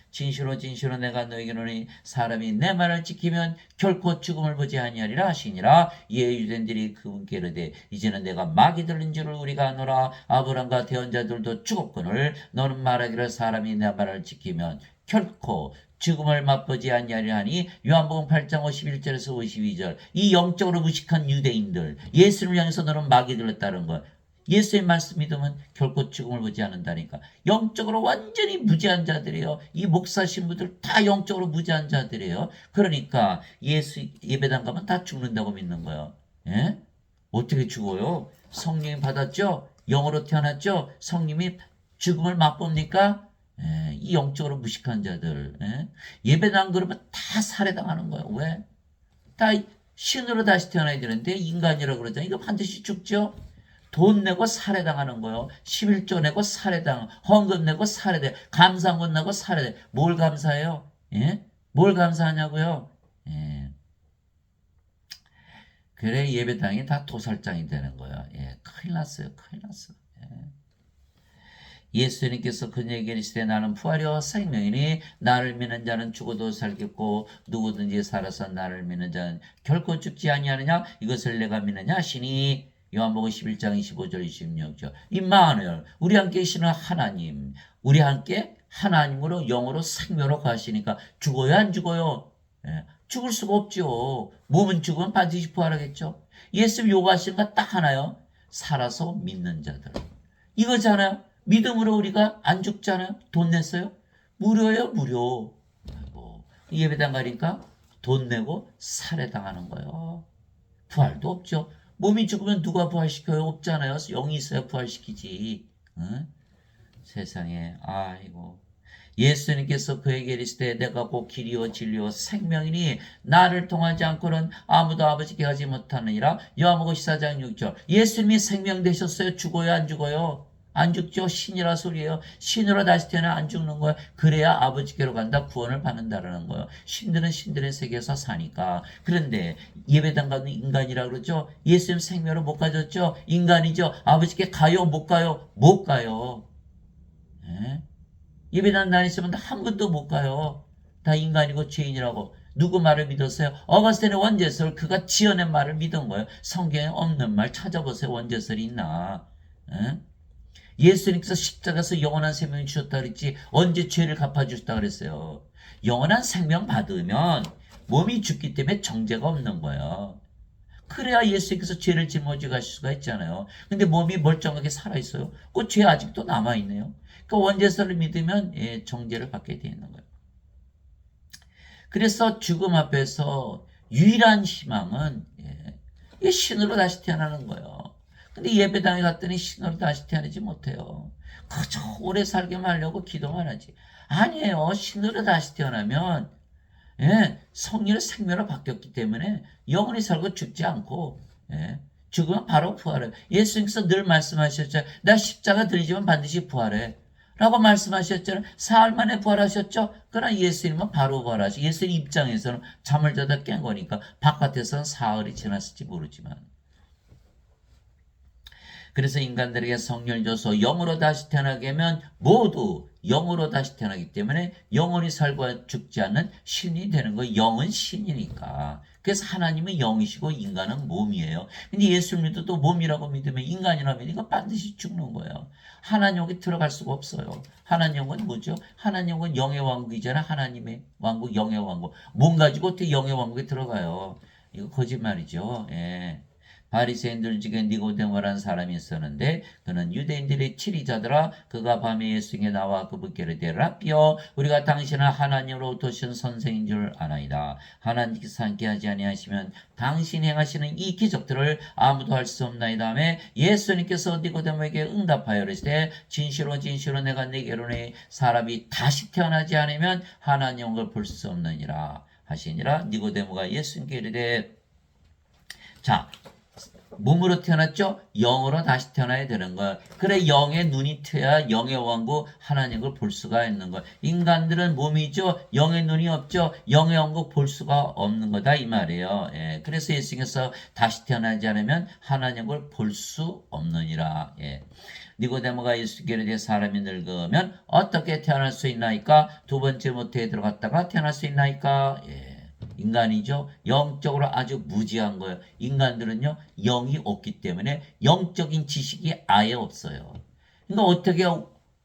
진실로 진실로 내가 너에게 이르노니 사람이 내 말을 지키면 결코 죽음을 보지 아니하리라 하시니라. 이에 유대인들이 그분께 이르되 이제는 내가 마귀 들린 줄을 우리가 아노라. 아브람과 대언자들도 죽었거늘 너는 말하기를 사람이 내 말을 지키면 결코 죽음을 맛보지 아니하리라 하니. 요한복음 8장 51절에서 52절. 이 영적으로 무식한 유대인들, 예수를 향해서 너는 마귀 들렸다는 것. 예수의 말씀 믿으면 결코 죽음을 보지 않는다니까. 영적으로 완전히 무지한 자들이에요. 이 목사 신부들 다 영적으로 무지한 자들이에요. 그러니까 예수 예배당 가면 다 죽는다고 믿는 거예요. 예? 어떻게 죽어요? 성령이 받았죠? 영으로 태어났죠? 성님이 죽음을 맛봅니까? 이 영적으로 무식한 자들. 예배당 그러면 다 살해당하는 거예요. 왜? 다 신으로 다시 태어나야 되는데 인간이라고 그러잖아요. 이거 반드시 죽죠? 돈 내고 살해당하는 거요. 11조 내고 살해당, 헌금 내고 살해돼, 감사원 내고 살해돼. 뭘 감사해요? 예? 뭘 감사하냐고요? 예. 그래 예배당이 다 도살장이 되는 거예요. 예, 큰일 났어요. 큰일 났어. 예. 예수님께서 그에게 이르시되 나는 부활이요 생명이니 나를 믿는 자는 죽어도 살겠고 누구든지 살아서 나를 믿는 자는 결코 죽지 아니하느냐 이것을 내가 믿느냐 하시니. 요한복음 11장 25절 26절. 임마누엘 우리 함께 계시는 하나님, 우리 함께 하나님으로 영으로 생명으로 가시니까 죽어요 안 죽어요? 예, 죽을 수가 없죠. 몸은 죽으면 반드시 부활하겠죠. 예수 요구하시는 거 딱 하나요. 살아서 믿는 자들. 이거잖아요. 믿음으로 우리가 안 죽잖아요. 돈 냈어요? 무료예요 무료. 아이고, 예배당 가니까 돈 내고 살해당하는 거예요. 부활도 없죠. 몸이 죽으면 누가 부활시켜요? 없잖아요. 영이 있어야 부활시키지. 응? 세상에 아이고. 예수님께서 그에게 이르시되 내가 곧 길이요 진리요 생명이니 나를 통하지 않고는 아무도 아버지께 가지 못하느니라. 요한복음 14장 6절. 예수님이 생명 되셨어요. 죽어요 안 죽어요? 안 죽죠. 신이라 소리예요. 신으로 다시 태어나 안 죽는 거예요. 그래야 아버지께로 간다. 구원을 받는다라는 거예요. 신들은 신들의 세계에서 사니까. 그런데 예배당 가는 인간이라 그러죠. 예수님 생명으로 못 가졌죠. 인간이죠. 아버지께 가요 못 가요? 못 가요. 예? 예배당 다니시면 한 번도 못 가요. 다 인간이고 죄인이라고. 누구 말을 믿었어요? 어거스틴의 원죄설 그가 지어낸 말을 믿은 거예요. 성경에 없는 말 찾아보세요. 원죄설이 있나. 예? 예수님께서 십자가에서 영원한 생명을 주셨다 그랬지 언제 죄를 갚아주셨다 그랬어요. 영원한 생명 받으면 몸이 죽기 때문에 정죄가 없는 거예요. 그래야 예수님께서 죄를 짊어지고 가실 수가 있잖아요. 근데 몸이 멀쩡하게 살아있어요. 그 죄 아직도 남아있네요. 그 원죄설을 믿으면 정죄를 받게 되어 있는 거예요. 그래서 죽음 앞에서 유일한 희망은 신으로 다시 태어나는 거예요. 근데 예배당에 갔더니 신으로 다시 태어나지 못해요. 그저 오래 살게만 하려고 기도만 하지. 아니에요. 신으로 다시 태어나면 성령의 생명으로 바뀌었기 때문에 영원히 살고 죽지 않고 죽으면 바로 부활해. 예수님께서 늘 말씀하셨죠. 나 십자가 들리지만 반드시 부활해. 라고 말씀하셨잖아요. 사흘 만에 부활하셨죠. 그러나 예수님은 바로 부활하시고 예수님 입장에서는 잠을 자다 깬 거니까 바깥에서는 사흘이 지났을지 모르지만 그래서 인간들에게 성령을 줘서 영으로 다시 태어나게 하면 모두 영으로 다시 태어나기 때문에 영원히 살고 죽지 않는 신이 되는 거예요. 영은 신이니까. 그래서 하나님은 영이시고 인간은 몸이에요. 근데 예수 믿어도 몸이라고 믿으면 인간이라고 믿으면 반드시 죽는 거예요. 하나님 여기 들어갈 수가 없어요. 하나님 영은 뭐죠? 하나님 영은 영의 왕국이잖아. 하나님의 왕국, 영의 왕국. 몸 가지고 어떻게 영의 왕국에 들어가요? 이거 거짓말이죠. 예. 바리새인들 중에 니고데모라는 사람이 있었는데 그는 유대인들의 치리자더라. 그가 밤에 예수께 나와 그분께 이르되 라삐여 우리가 당신을 하나님으로부터 오신 선생인 줄 아나이다. 하나님께서 함께하지 아니하시면 당신 행하시는 이 기적들을 아무도 할 수 없나이다 하며 예수님께서 니고데모에게 응답하여 이르시되 진실로 진실로 내가 네게 이르노니 사람이 다시 태어나지 않으면 하나님을 볼 수 없느니라 하시니라. 니고데모가 예수님께 이르되 자 몸으로 태어났죠? 영으로 다시 태어나야 되는 거야. 그래 영의 눈이 트야 영의 왕국 하나님을 볼 수가 있는 거야. 인간들은 몸이죠. 영의 눈이 없죠. 영의 왕국 볼 수가 없는 거다 이 말이에요. 예. 그래서 예수님께서 다시 태어나지 않으면 하나님을 볼 수 없느니라. 예. 니고데모가 예수께 이르되 사람이 늙으면 어떻게 태어날 수 있나이까? 두 번째 모태에 들어갔다가 태어날 수 있나이까? 예. 인간이죠. 영적으로 아주 무지한 거예요. 인간들은요, 영이 없기 때문에 영적인 지식이 아예 없어요. 그러니까 어떻게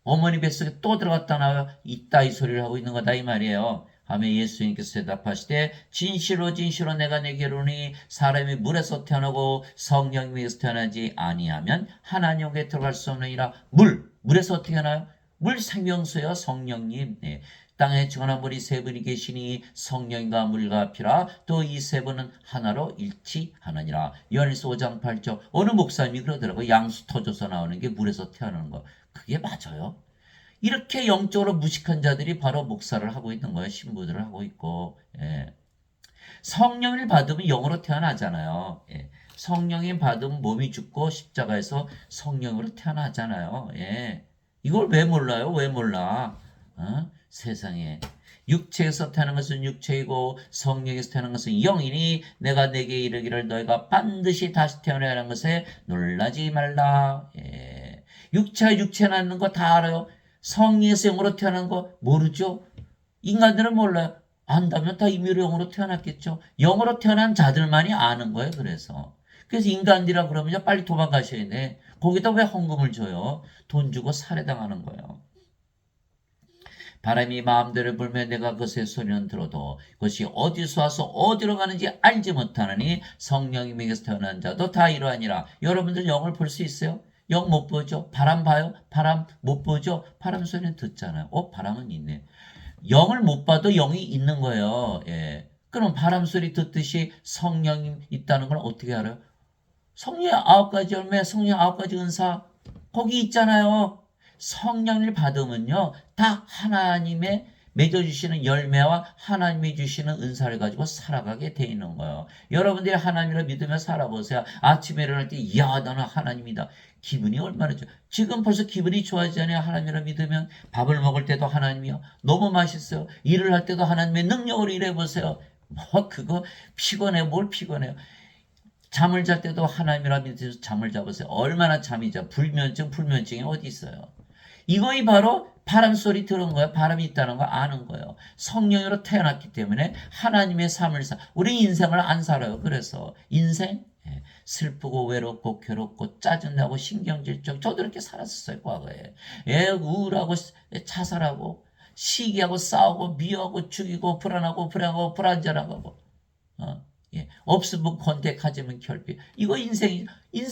어머니 뱃속에 또 들어갔다 나와요? 이따 이 소리를 하고 있는 거다 이 말이에요. 하며 예수님께서 대답하시되 진실로 진실로 내가 내게 이르노니 사람이 물에서 태어나고 성령에서 태어나지 아니하면 하나님께 들어갈 수 없느니라. 물에서 어떻게 하나요? 물 생명수요 성령님. 네. 땅에 증언한 분이 세 분이 계시니 성령과 물과 피라. 또 이 세 분은 하나로 일치하느니라. 요한일서 5장 8절. 어느 목사님이 그러더라고요. 양수 터져서 나오는 게 물에서 태어나는 거. 그게 맞아요. 이렇게 영적으로 무식한 자들이 바로 목사를 하고 있는 거예요. 신부들을 하고 있고. 예. 성령을 받으면 영으로 태어나잖아요. 예. 성령이 받으면 몸이 죽고 십자가에서 성령으로 태어나잖아요. 예. 이걸 왜 몰라요? 왜 몰라? 세상에. 육체에서 태어난 것은 육체이고 성령에서 태어난 것은 영이니 내가 내게 이르기를 너희가 반드시 다시 태어나야 하는 것에 놀라지 말라. 예. 육체가 육체 낳는 거 다 알아요. 성령에서 영으로 태어난 거 모르죠? 인간들은 몰라요. 안다면 다 임의로 영으로 태어났겠죠. 영으로 태어난 자들만이 아는 거예요. 그래서 인간들이라 그러면 빨리 도망가셔야 돼. 거기다 왜 헌금을 줘요? 돈 주고 살해당하는 거예요. 바람이 마음대로 불면 내가 그것의 소리는 들어도 그것이 어디서 와서 어디로 가는지 알지 못하느니 성령님에게서 태어난 자도 다 이러하니라. 여러분들 영을 볼 수 있어요? 영 못 보죠? 바람 봐요? 바람 못 보죠? 바람 소리는 듣잖아요. 바람은 있네. 영을 못 봐도 영이 있는 거예요. 예. 그럼 바람 소리 듣듯이 성령이 있다는 걸 어떻게 알아요? 성령의 9가지 열매, 성령의 9가지 은사 거기 있잖아요. 성령을 받으면요. 다 하나님의 맺어주시는 열매와 하나님이 주시는 은사를 가지고 살아가게 돼 있는 거예요. 여러분들이 하나님을 믿으며 살아보세요. 아침에 일어날 때 야 나는 하나님이다. 기분이 얼마나 좋아요. 지금 벌써 기분이 좋아지잖아요. 하나님을 믿으면 밥을 먹을 때도 하나님이요. 너무 맛있어요. 일을 할 때도 하나님의 능력으로 일해보세요. 그거 피곤해. 뭘 피곤해요. 잠을 잘 때도 하나님이라 믿으셔서 잠을 잡으세요. 얼마나 잠이 자. 불면증이 어디 있어요. 이거이 바로 바람 소리 들은 거예요. 바람이 있다는 거 아는 거예요. 성령으로 태어났기 때문에 하나님의 삶을 우리 인생을 안 살아요. 그래서 인생 슬프고 외롭고 괴롭고 짜증나고 신경질적 저도 이렇게 살았었어요. 과거에. 우울하고 자살하고 시기하고 싸우고 미워하고 죽이고 불안하고 불안전하고 없으면 권태하지면 결핍. 이거 인생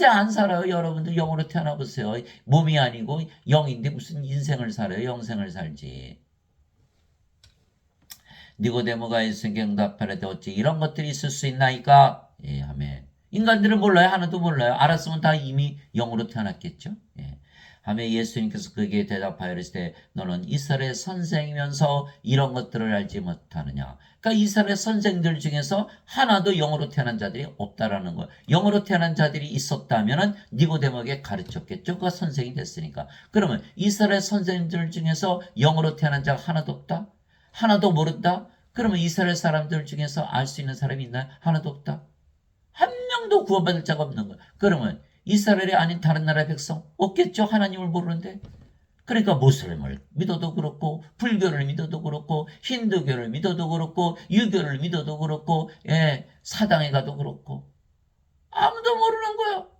안 살아요. 여러분들 영으로 태어나 보세요. 몸이 아니고 영인데 무슨 인생을 살아요. 영생을 살지. 니고데모가 예수님께 응답하려되 어찌 이런 것들이 있을 수 있나이까? 예, 아멘. 인간들은 몰라요. 하나도 몰라요. 알았으면 다 이미 영으로 태어났겠죠. 예. 하며 예수님께서 그에게 대답하여 이르시되 너는 이스라엘의 선생이면서 이런 것들을 알지 못하느냐. 그러니까 이스라엘 선생들 중에서 하나도 영으로 태어난 자들이 없다라는 거예요. 영으로 태어난 자들이 있었다면 니고데모에게 가르쳤겠죠. 그가 선생이 됐으니까. 그러면 이스라엘 선생들 중에서 영으로 태어난 자가 하나도 없다? 하나도 모른다? 그러면 이스라엘 사람들 중에서 알 수 있는 사람이 있나요? 하나도 없다? 한 명도 구원받을 자가 없는 거예요. 그러면 이스라엘이 아닌 다른 나라의 백성 없겠죠? 하나님을 모르는데. 그러니까 모슬림을 믿어도 그렇고 불교를 믿어도 그렇고 힌두교를 믿어도 그렇고 유교를 믿어도 그렇고 사당에 가도 그렇고 아무도 모르는 거예요.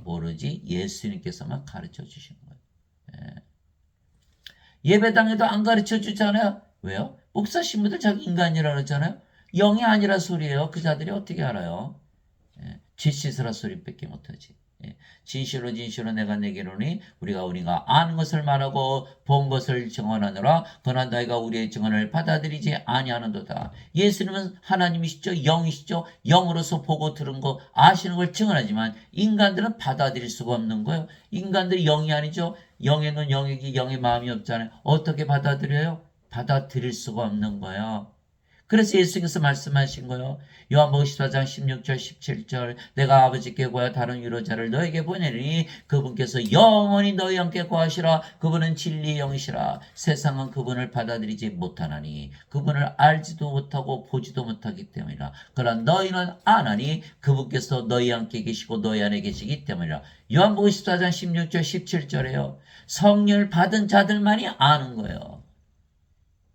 모르지 예수님께서만 가르쳐 주시는 거예요. 예배당에도 안 가르쳐 주잖아요. 왜요? 목사 신부들 자기 인간이라 그러잖아요. 영이 아니라 소리예요. 그 자들이 어떻게 알아요? 쥐 씻으라 소리밖에 못하지. 진실로 진실로 내가 내게 이르노니 우리가 아는 것을 말하고 본 것을 증언하노라. 그러나 너희가 우리의 증언을 받아들이지 아니하는도다. 예수님은 하나님이시죠. 영이시죠. 영으로서 보고 들은 거 아시는 걸 증언하지만 인간들은 받아들일 수가 없는 거예요. 인간들이 영이 아니죠. 영에는 영의 마음이 없잖아요. 어떻게 받아들여요? 받아들일 수가 없는 거예요. 그래서 예수님께서 말씀하신 거예요. 요한복음 14장 16절 17절 내가 아버지께 구하여 다른 위로자를 너에게 보내리니 그분께서 영원히 너희와 함께 거하시라. 그분은 진리의 영이시라. 세상은 그분을 받아들이지 못하나니 그분을 알지도 못하고 보지도 못하기 때문이라. 그러나 너희는 아나니 그분께서 너희와 함께 계시고 너희 안에 계시기 때문이라. 요한복음 14장 16절 17절에요. 성령을 받은 자들만이 아는 거예요.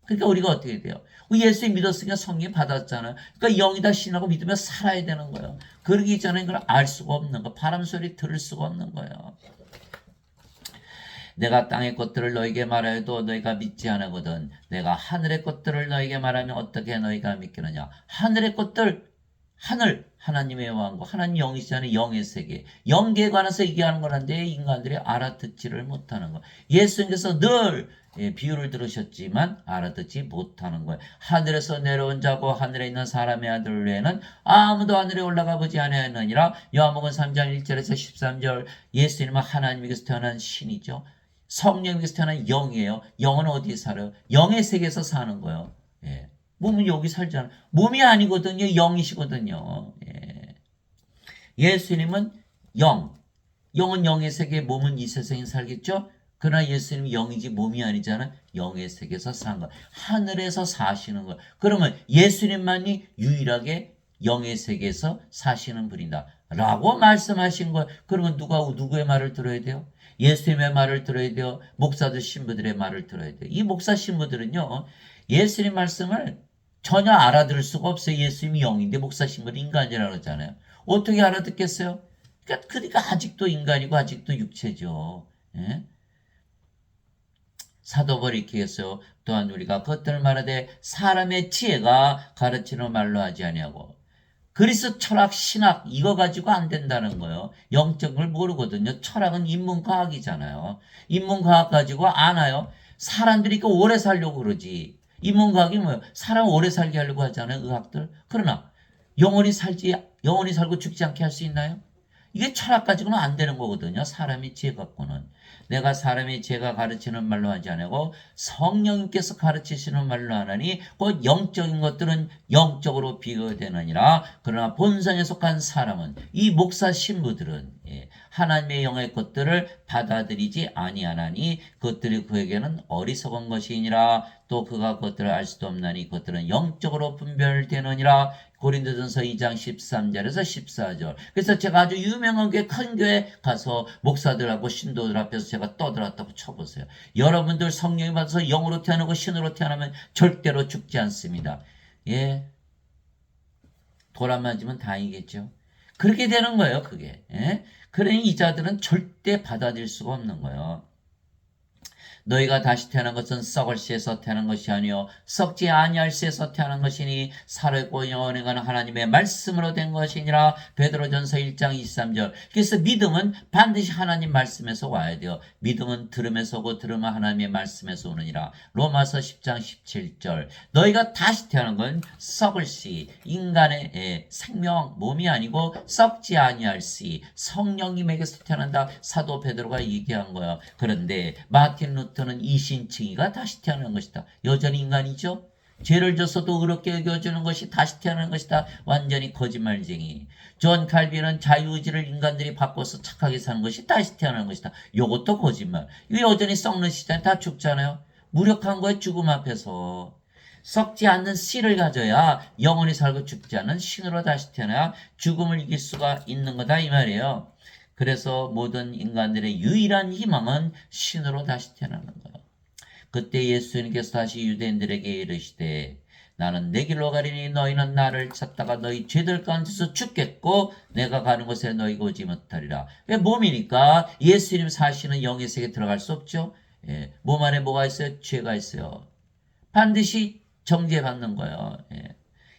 그러니까 우리가 어떻게 돼요? 예수님 믿었으니까 성령 받았잖아요. 그러니까 영이다 신하고 믿으며 살아야 되는 거예요. 그러기 전에 그걸 알 수가 없는 거, 바람 소리 들을 수가 없는 거예요. 내가 땅의 것들을 너에게 말하여도 너희가 믿지 않으거든 내가 하늘의 것들을 너에게 말하면 어떻게 너희가 믿겠느냐. 하늘의 것들, 하늘, 하나님의 왕국, 하나님 영이시잖아요. 영의 세계. 영계에 관해서 얘기하는 거란데 인간들이 알아듣지를 못하는 거. 예수님께서 늘 비유를 들으셨지만 알아듣지 못하는 거예요. 하늘에서 내려온 자고 하늘에 있는 사람의 아들 외에는 아무도 하늘에 올라가 보지 아니하였느니라. 요한복음 3장 1절에서 13절 예수님은 하나님께서 태어난 신이죠. 성령께서 태어난 영이에요. 영은 어디에 살아요? 영의 세계에서 사는 거예요. 예. 몸은 여기 살잖아요. 몸이 아니거든요. 영이시거든요. 예. 예수님은 영. 영은 영의 세계, 몸은 이 세상에 살겠죠? 그러나 예수님은 영이지 몸이 아니잖아요. 영의 세계에서 사는 거예요. 하늘에서 사시는 거예요. 그러면 예수님만이 유일하게 영의 세계에서 사시는 분이다. 라고 말씀하신 거예요. 그러면 누구의 말을 들어야 돼요? 예수님의 말을 들어야 돼요. 목사들, 신부들의 말을 들어야 돼요. 이 목사, 신부들은요. 예수님 말씀을 전혀 알아들을 수가 없어요. 예수님이 영인데 목사, 신부는 인간이라고 그러잖아요. 어떻게 알아듣겠어요? 그러니까 아직도 인간이고 아직도 육체죠. 예? 사도 바울이 이렇게 했어요. 또한 우리가 겉을 말하되 사람의 지혜가 가르치는 말로 하지 아니하고 그리스 철학, 신학 이거 가지고 안 된다는 거예요. 영적인 걸 모르거든요. 철학은 인문과학이잖아요. 인문과학 가지고 안 와요. 사람들이 그 오래 살려고 그러지. 인문과학이 뭐예요? 사람 오래 살게 하려고 하잖아요. 의학들. 그러나 영원히 살고 죽지 않게 할 수 있나요? 이게 철학 가지고는 안 되는 거거든요. 사람의 지혜 갖고는. 내가 사람의 지혜가 가르치는 말로 하지 않고 성령님께서 가르치시는 말로 하나니 곧 영적인 것들은 영적으로 비교되느니라. 그러나 본성에 속한 사람은 이 목사 신부들은 하나님의 영의 것들을 받아들이지 아니하나니 그것들이 그에게는 어리석은 것이니라. 또 그가 그것들을 알 수도 없나니 그것들은 영적으로 분별되느니라. 고린도전서 2장 13절에서 14절. 그래서 제가 아주 유명한 교회, 큰 교회 가서 목사들하고 신도들 앞에서 제가 떠들었다고 쳐보세요. 여러분들 성령이 받아서 영으로 태어나고 신으로 태어나면 절대로 죽지 않습니다. 예. 돌 안 맞으면 다행이겠죠. 그렇게 되는 거예요, 그게. 예? 그러니 이 자들은 절대 받아들일 수가 없는 거예요. 너희가 다시 태어난 것은 썩을 씨에서 태어난 것이 아니요 썩지 아니할 씨에서 태어난 것이니 살아있고 영원히 가는 하나님의 말씀으로 된 것이니라. 베드로전서 1장 23절. 그래서 믿음은 반드시 하나님 말씀에서 와야 돼요. 믿음은 들음에서 오고 들음은 하나님의 말씀에서 오느니라. 로마서 10장 17절. 너희가 다시 태어난 건 썩을 씨, 인간의 생명, 몸이 아니고 썩지 아니할 씨, 성령님에게서 태어난다. 사도 베드로가 얘기한 거예요. 그런데 마틴 루터는 이신칭이가 다시 태어난 것이다. 여전히 인간이죠. 죄를 졌어도 의롭게 여겨주는 것이 다시 태어난 것이다. 완전히 거짓말쟁이. 존 칼빈은 자유의지를 인간들이 바꿔서 착하게 사는 것이 다시 태어난 것이다. 이것도 거짓말. 이거 여전히 썩는 시장에 다 죽잖아요. 무력한 거에 죽음 앞에서. 썩지 않는 씨를 가져야 영원히 살고 죽지 않는 신으로 다시 태어나야 죽음을 이길 수가 있는 거다 이 말이에요. 그래서 모든 인간들의 유일한 희망은 신으로 다시 태어나는 거예요. 그때 예수님께서 다시 유대인들에게 이르시되 나는 내 길로 가리니 너희는 나를 찾다가 너희 죄들 가운데서 죽겠고 내가 가는 곳에 너희가 오지 못하리라. 왜 몸이니까 예수님 사시는 영의 세계에 들어갈 수 없죠. 몸 안에 뭐가 있어요? 죄가 있어요. 반드시 정죄받는 거예요.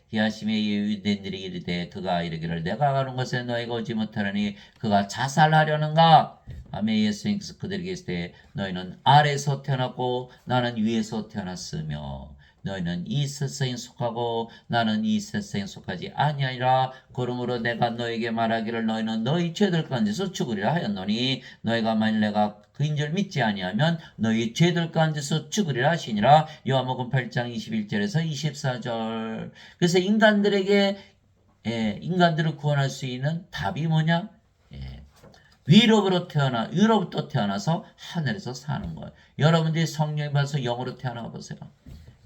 기하심에 유대인들이 이르되 그가 이르기를 내가 가는 곳에 너희가 오지 못하느니 그가 자살하려는가 하며 예수님께서 그들에게 이르시되 너희는 아래에서 태어났고 나는 위에서 태어났으며 너희는 이 세상에 속하고 나는 이 세상에 속하지 아니하리라. 그러므로 내가 너에게 말하기를 너희는 너희 죄들 가운데서 죽으리라 하였노니 너희가 만일 내가 그인 줄 믿지 아니하면 너희 죄들 가운데서 죽으리라 하시니라. 요한복음 8장 21절에서 24절. 그래서 인간들에게 인간들을 구원할 수 있는 답이 뭐냐? 위로부터 태어나서 하늘에서 사는 거예요. 여러분들이 성령이 받아서 영으로 태어나 보세요.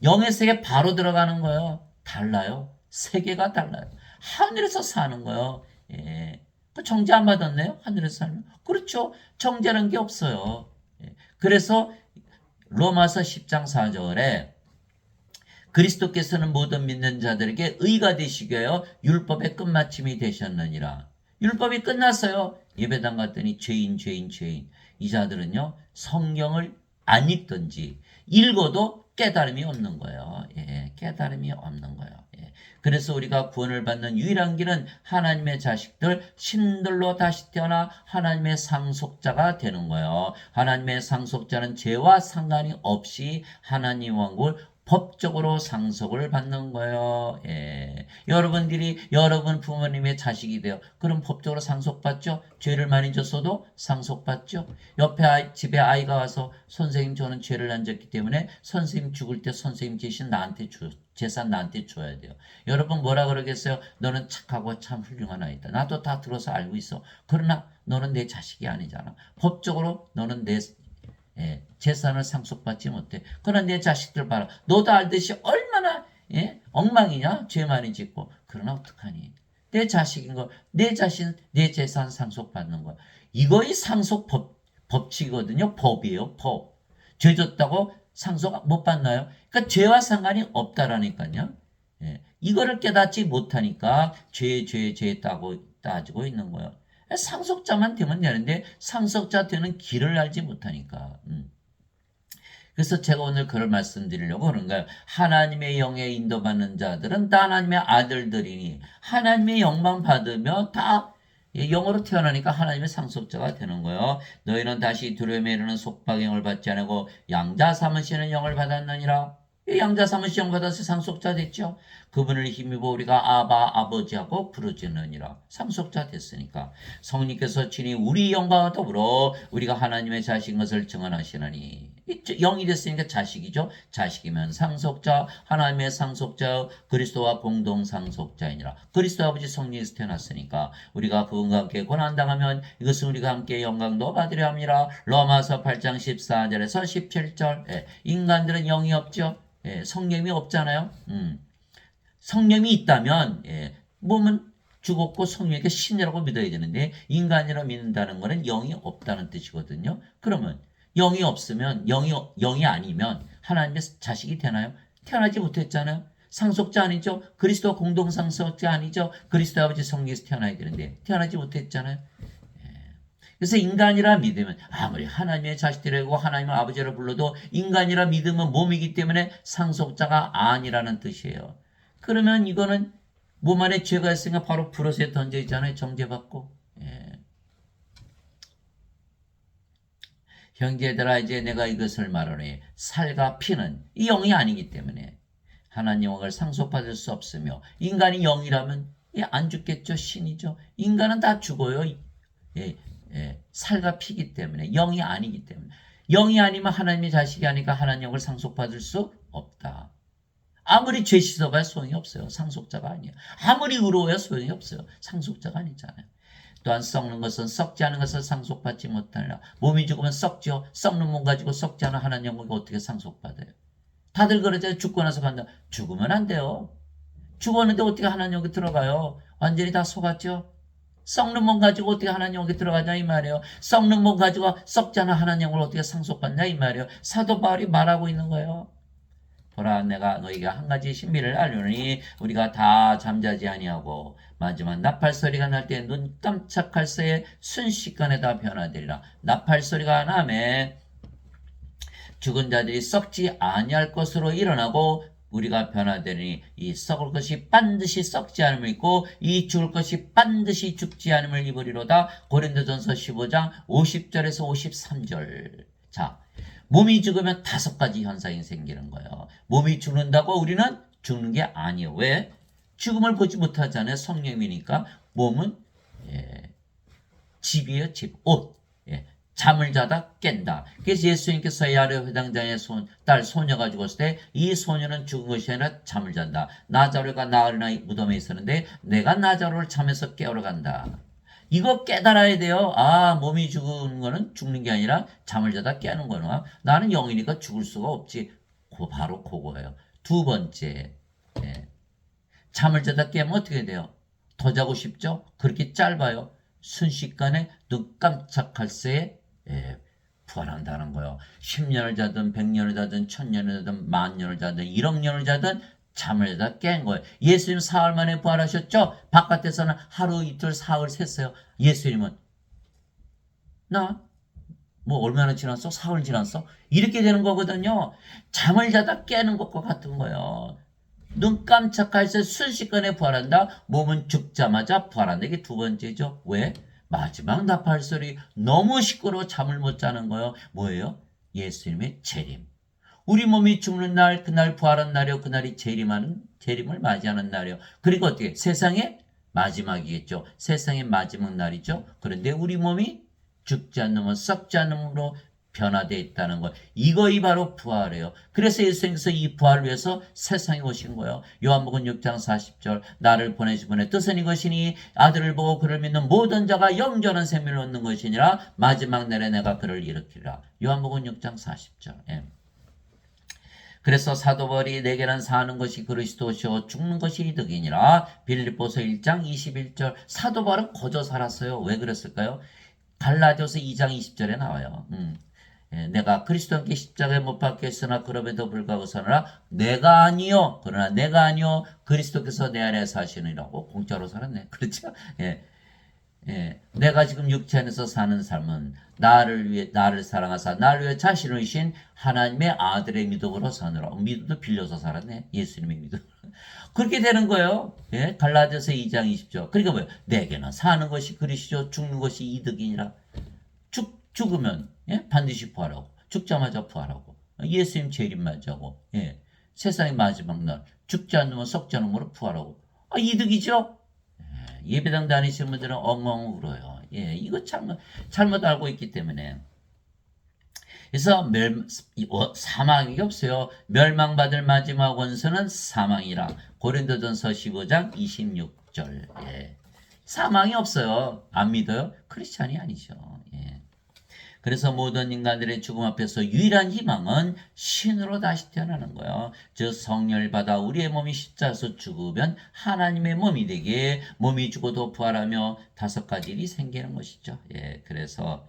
영의 세계 바로 들어가는 거예요. 달라요. 세계가 달라요. 하늘에서 사는 거예요. 그 정죄 안 받았네요? 하늘에서 살면. 그렇죠. 정죄라는 게 없어요. 그래서 로마서 10장 4절에 그리스도께서는 모든 믿는 자들에게 의가 되시기 위하여 율법의 끝마침이 되셨느니라. 율법이 끝났어요. 예배당 갔더니 죄인. 이 자들은요, 성경을 안 읽든지 읽어도 깨달음이 없는 거예요. 깨달음이 없는 거예요. 그래서 우리가 구원을 받는 유일한 길은 하나님의 자식들, 신들로 다시 태어나 하나님의 상속자가 되는 거예요. 하나님의 상속자는 죄와 상관이 없이 하나님 왕국을 법적으로 상속을 받는 거예요. 여러분들이 여러분 부모님의 자식이 돼요. 그럼 법적으로 상속받죠? 죄를 많이 졌어도 상속받죠? 옆에 집에 아이가 와서 선생님 저는 죄를 안 졌기 때문에 선생님 죽을 때 선생님 재산 나한테 줘야 돼요. 여러분 뭐라 그러겠어요? 너는 착하고 참 훌륭한 아이다. 나도 다 들어서 알고 있어. 그러나 너는 내 자식이 아니잖아. 법적으로 너는 내 재산을 상속받지 못해. 그러나 내 자식들 봐라. 너도 알듯이 얼마나 엉망이냐? 죄 많이 짓고. 그러나 어떡하니? 내 자식인 거, 내 자신, 내 재산 상속받는 거. 이거의 상속 법칙이거든요. 법이에요. 법. 죄 졌다고 상속 못 받나요? 그러니까 죄와 상관이 없다라니까요. 이거를 깨닫지 못하니까 죄 따지고 있는 거예요. 상속자만 되면 되는데 상속자 되는 길을 알지 못하니까. 그래서 제가 오늘 그걸 말씀드리려고 그런 거예요. 하나님의 영에 인도받는 자들은 다 하나님의 아들들이니 하나님의 영만 받으며 다 영으로 태어나니까 하나님의 상속자가 되는 거예요. 너희는 다시 두려움에 이르는 속박의 영을 받지 않고 양자 삼으시는 영을 받았느니라. 양자 삼으시 영 받아서 상속자 됐죠. 그분을 힘입어 우리가 아바 아버지하고 부르짖느니라. 상속자 됐으니까 성령께서 친히 우리 영과 더불어 우리가 하나님의 자식인 것을 증언하시나니. 영이 됐으니까 자식이죠. 자식이면 상속자, 하나님의 상속자, 그리스도와 공동 상속자이니라. 그리스도 아버지 성령에서 태어났으니까 우리가 그분과 함께 고난당하면 이것은 우리가 함께 영광도 받으려 합니다. 로마서 8장 14절에서 17절. 인간들은 영이 없죠. 성령이 없잖아요. 성령이 있다면 몸은 죽었고 성령에게 신이라고 믿어야 되는데 인간이라 믿는다는 것은 영이 없다는 뜻이거든요. 그러면 영이 없으면 영이 아니면 하나님의 자식이 되나요? 태어나지 못했잖아요. 상속자 아니죠. 그리스도 공동 상속자 아니죠. 그리스도 아버지 성령에서 태어나야 되는데 태어나지 못했잖아요. 그래서 인간이라 믿으면 아무리 하나님의 자식들이고 하나님의 아버지를 불러도 인간이라 믿으면 몸이기 때문에 상속자가 아니라는 뜻이에요. 그러면 이거는 몸 안에 죄가 있으니까 바로 불옷에 던져 있잖아요. 정죄받고. 형제들아 이제 내가 이것을 말하노니 살과 피는 이 영이 아니기 때문에 하나님 영을 상속받을 수 없으며 인간이 영이라면 안 죽겠죠. 신이죠. 인간은 다 죽어요. 살과 피기 때문에 영이 아니기 때문에 영이 아니면 하나님의 자식이 아니까 하나님 영을 상속받을 수 없다. 아무리 죄 씻어봐야 소용이 없어요. 상속자가 아니에요. 아무리 의로워야 소용이 없어요. 상속자가 아니잖아요. 또한 썩는 것은 썩지 않은 것을 상속받지 못하리라. 몸이 죽으면 썩죠. 썩는 몸 가지고 썩지 않은 하나님 영광이 어떻게 상속받아요? 다들 그러잖아요. 죽고 나서 간다. 죽으면 안 돼요. 죽었는데 어떻게 하나님 영광이 들어가요? 완전히 다 속았죠. 썩는 몸 가지고 어떻게 하나님 영광이 들어가냐 이 말이에요. 썩는 몸 가지고 썩지 않은 하나님 영광을 어떻게 상속받냐 이 말이에요. 사도 바울이 말하고 있는 거예요. 보라 내가 너희에게 한 가지 신비를 알려니 우리가 다 잠자지 아니하고 마지막 나팔 소리가 날 때 눈 깜짝할 새에 순식간에 다 변화되리라. 나팔 소리가 나매 죽은 자들이 썩지 아니할 것으로 일어나고 우리가 변화되니 이 썩을 것이 반드시 썩지 않음을 입고 이 죽을 것이 반드시 죽지 않음을 입으리로다. 고린도전서 15장 50절에서 53절. 자, 몸이 죽으면 5가지 현상이 생기는 거예요. 몸이 죽는다고 우리는 죽는 게 아니에요. 왜? 죽음을 보지 못하잖아요. 성령이니까. 몸은 집이에요. 집. 옷. 잠을 자다 깬다. 그래서 예수님께서 야레 회당장의 딸 소녀가 죽었을 때 이 소녀는 죽은 것이 아니라 잠을 잔다. 나자로가 나흘이나 무덤에 있었는데 내가 나자로를 잠에서 깨우러 간다. 이거 깨달아야 돼요. 아, 몸이 죽은 거는 죽는 게 아니라 잠을 자다 깨는 거구나. 나는 영이니까 죽을 수가 없지. 바로 그거예요. 두 번째, 잠을 자다 깨면 어떻게 돼요? 더 자고 싶죠? 그렇게 짧아요. 순식간에 눈 깜짝할 새에 부활한다는 거예요. 10년을 자든 100년을 자든 1000년을 자든 10,000년을 자든 1억 년을 자든 잠을 자다 깬 거예요. 예수님 사흘 만에 부활하셨죠? 바깥에서는 하루 이틀 사흘 샜어요. 예수님은 나 뭐 얼마나 지났어? 사흘 지났어? 이렇게 되는 거거든요. 잠을 자다 깨는 것과 같은 거예요. 눈 깜짝할 새 순식간에 부활한다. 몸은 죽자마자 부활한다. 이게 두 번째죠. 왜? 마지막 나팔 소리 너무 시끄러워 잠을 못 자는 거예요. 뭐예요? 예수님의 재림. 우리 몸이 죽는 날 그날 부활한 날이요. 그날이 재림을 맞이하는 날이요. 그리고 어떻게? 세상의 마지막이겠죠. 세상의 마지막 날이죠. 그런데 우리 몸이 죽지 않는 썩지 않음으로 변화되어 있다는 것. 이것이 바로 부활이에요. 그래서 예수님께서 이 부활을 위해서 세상에 오신 거예요. 요한복음 6장 40절 나를 보내신 분의 뜻은 이것이니 아들을 보고 그를 믿는 모든 자가 영원한 생명을 얻는 것이니라 마지막 날에 내가 그를 일으키리라. 요한복음 6장 40절. 그래서 사도 바울이 내게는 사는 것이 그리스도시요 죽는 것이 이득이니라. 빌립보서 1장 21절. 사도 바울은 거저 살았어요. 왜 그랬을까요? 갈라디아서 2장 20절에 나와요. 내가 그리스도 함께 십자가에 못 박혔으나 그럼에도 불구하고 서느라 내가 아니요 그러나 내가 아니요 그리스도께서 내 안에 사시느니라고 공짜로 살았네. 그렇죠? 내가 지금 육체 안에서 사는 삶은 나를 사랑하사 나를 위해 자신을 주신 하나님의 아들의 믿음으로 사느라. 믿음도 빌려서 살았네. 예수님의 믿음. 그렇게 되는 거예요. 갈라디아서 2장 20절. 그러니까 뭐예요? 내게는 사는 것이 그리스도 죽는 것이 이득이니라. 죽으면 반드시 부활하고 죽자마자 부활하고 예수님 재림 맞이하고 세상의 마지막 날 죽지 않으면 썩지 않으므로 부활하고 이득이죠. 예배당 다니시는 분들은 엉엉 울어요. 이거 잘못 알고 있기 때문에. 그래서 사망이 없어요. 멸망받을 마지막 원수는 사망이라. 고린도전서 15장 26절. 사망이 없어요. 안 믿어요? 크리스찬이 아니죠. 그래서 모든 인간들의 죽음 앞에서 유일한 희망은 신으로 다시 태어나는 거예요. 즉 성령을 받아 우리의 몸이 십자가에서 죽으면 하나님의 몸이 되게 몸이 죽어도 부활하며 5가지 일이 생기는 것이죠. 그래서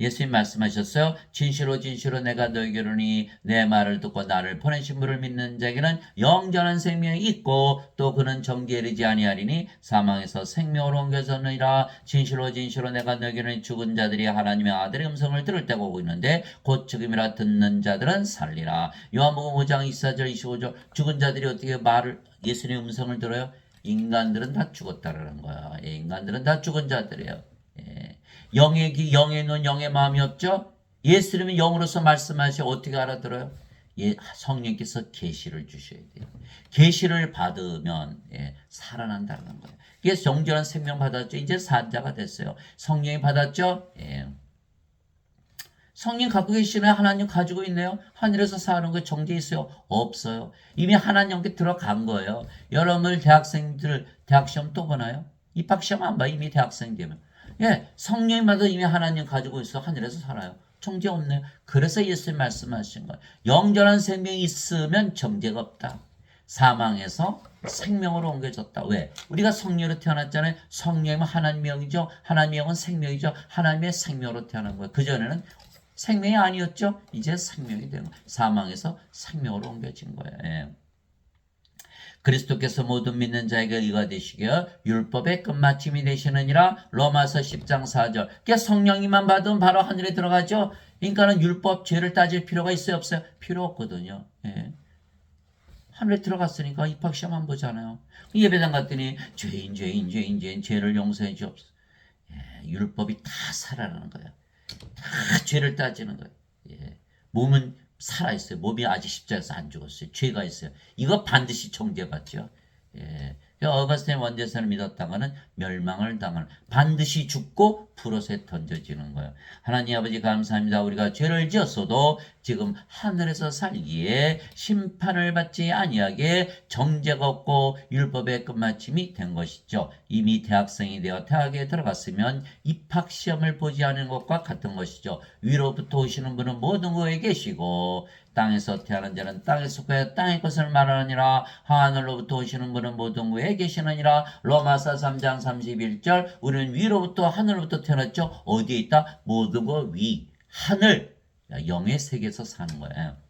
예수님 말씀하셨어요. 진실로 진실로 내가 너에게 이르노니 내 말을 듣고 나를 보내신 분을 믿는 자에게는 영원한 생명이 있고 또 그는 정죄에 이르지 아니하리니 사망에서 생명으로 옮겨졌느니라. 진실로 진실로 내가 너에게 이르노니 죽은 자들이 하나님의 아들의 음성을 들을 때가 오고 있는데 곧 지금이라 듣는 자들은 살리라. 요한복음 5장 24절 25절. 죽은 자들이 어떻게 예수님의 음성을 들어요? 인간들은 다 죽었다라는 거야. 인간들은 다 죽은 자들이에요. 영의 눈, 영의 마음이 없죠? 예수님은 영으로서 말씀하시고 어떻게 알아들어요? 성령께서 계시를 주셔야 돼요. 계시를 받으면 살아난다는 거예요. 그래서 영원한 생명 받았죠. 이제 산자가 됐어요. 성령이 받았죠? 성령 갖고 계시나요? 하나님 가지고 있네요? 하늘에서 사는 거 정죄 있어요? 없어요. 이미 하나님께 들어간 거예요. 여러분들 대학생들 대학 시험 또 보나요? 입학 시험 안 봐. 이미 대학생 되면. 성령마다 이미 하나님 가지고 있어. 하늘에서 살아요. 정죄 없네요. 그래서 예수님 말씀하신 거예요. 영원한 생명이 있으면 정죄가 없다. 사망에서 생명으로 옮겨졌다. 왜? 우리가 성령으로 태어났잖아요. 성령이면 하나님의 영이죠. 하나님의 영은 생명이죠. 하나님의 생명으로 태어난 거예요. 그전에는 생명이 아니었죠. 이제 생명이 되는 거예요. 사망에서 생명으로 옮겨진 거예요. 그리스도께서 모든 믿는 자에게 의가 되시겨 율법의 끝마침이 되시느니라. 로마서 10장 4절. 그러니까 성령님만 받으면 바로 하늘에 들어가죠. 그러니까는 율법 죄를 따질 필요가 있어요, 없어요? 필요 없거든요. 하늘에 들어갔으니까 입학시험 안 보잖아요. 예배당 갔더니 죄인 죄를 용서해 주옵소서. 율법이 다 살아나는 거예요. 다 죄를 따지는 거예요. 예. 몸은 살아있어요. 몸이 아직 십자가에서 안 죽었어요. 죄가 있어요. 이거 반드시 정죄받죠. 예. 어거스틴 원대선을 믿었다가는 멸망을 당할 반드시 죽고 불옷에 던져지는 거예요. 하나님 아버지 감사합니다. 우리가 죄를 지었어도 지금 하늘에서 살기에 심판을 받지 아니하게 정죄가 없고 율법의 끝마침이 된 것이죠. 이미 대학생이 되어 대학에 들어갔으면 입학시험을 보지 않은 것과 같은 것이죠. 위로부터 오시는 분은 모든 곳에 계시고 땅에서 태어난 자는 땅에 속하여 땅의 것을 말하느니라. 하늘로부터 오시는 분은 모든 곳에 계시느니라. 로마서 3장 31절. 우리는 위로부터 하늘로부터 태어났죠. 어디에 있다? 모든 것 위, 하늘, 영의 세계에서 사는 거예요.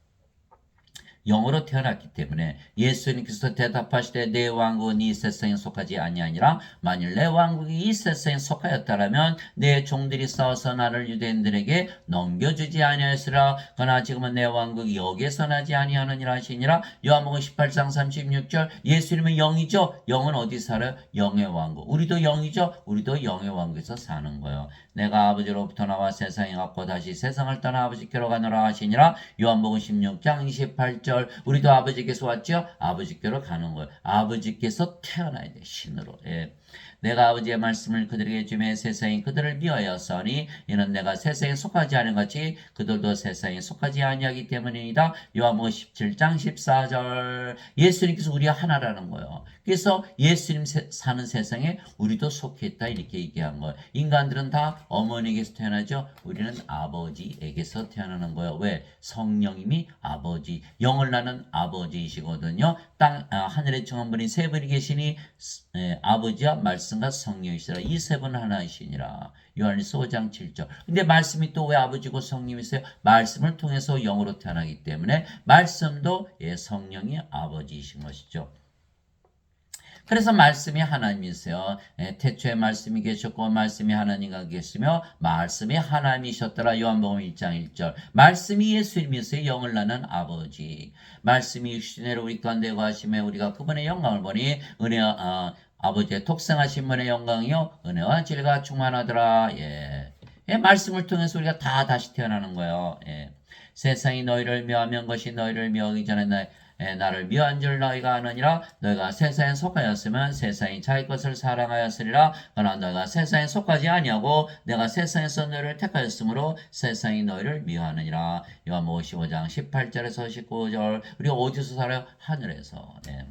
영으로 태어났기 때문에 예수님께서 대답하시되 내 왕국은 이 세상에 속하지 아니하니라. 만일 내 왕국이 이 세상에 속하였다라면 내 종들이 싸워서 나를 유대인들에게 넘겨주지 아니하였으라. 그러나 지금은 내 왕국이 여기에서 나지 아니하느니라 하시니라. 요한복음 18장 36절. 예수님은 영이죠. 영은 어디 살아요? 영의 왕국. 우리도 영이죠. 우리도 영의 왕국에서 사는 거예요. 내가 아버지로부터 나와 세상에 왔고 다시 세상을 떠나 아버지께로 가노라 하시니라. 요한복음 16장 28절. 우리도 아버지께서 왔죠? 아버지께로 가는 거예요. 아버지께서 태어나야 돼. 신으로. 예. 내가 아버지의 말씀을 그들에게 주매 세상이 그들을 미워하였으니 이는 내가 세상에 속하지 않은 같이 그들도 세상에 속하지 아니하기 때문이다. 요한복음 17장 14절. 예수님께서 우리와 하나라는 거예요. 그래서 예수님 사는 세상에 우리도 속해 있다 이렇게 얘기한 거예요. 인간들은 다 어머니에게서 태어나죠. 우리는 아버지에게서 태어나는 거예요. 왜? 성령님이 아버지, 영을 낳는 아버지이시거든요. 하늘의 정원분이 세 분이 계시니 아버지와 말씀과 성령이시라. 이 세 분 하나이시니라. 요한일서 5장 7절. 근데 말씀이 또 왜 아버지고 성령이세요? 말씀을 통해서 영으로 태어나기 때문에 말씀도 성령이 아버지이신 것이죠. 그래서 말씀이 하나님이세요. 태초에 말씀이 계셨고 말씀이 하나님과 계시며 말씀이 하나님이셨더라. 요한복음 1장 1절. 말씀이 예수님이세요. 영을 낳는 아버지. 말씀이 육신으로 우리 가운데 거하시며 우리가 그분의 영광을 보니 아버지의 독생하신 분의 영광이요 은혜와 진리가 충만하더라. 예. 말씀을 통해서 우리가 다 다시 태어나는 거예요. 예. 세상이 너희를 미워하면 것이 너희를 미워하기 전에 나를 미워한 줄 너희가 아느니라. 너희가 세상에 속하였으면 세상이 자기 것을 사랑하였으리라. 그러나 너희가 세상에 속하지 아니하고 내가 세상에서 너희를 택하였으므로 세상이 너희를 미워하느니라. 요한복음 55장 18절에서 19절. 우리가 어디서 살아요? 하늘에서. 네.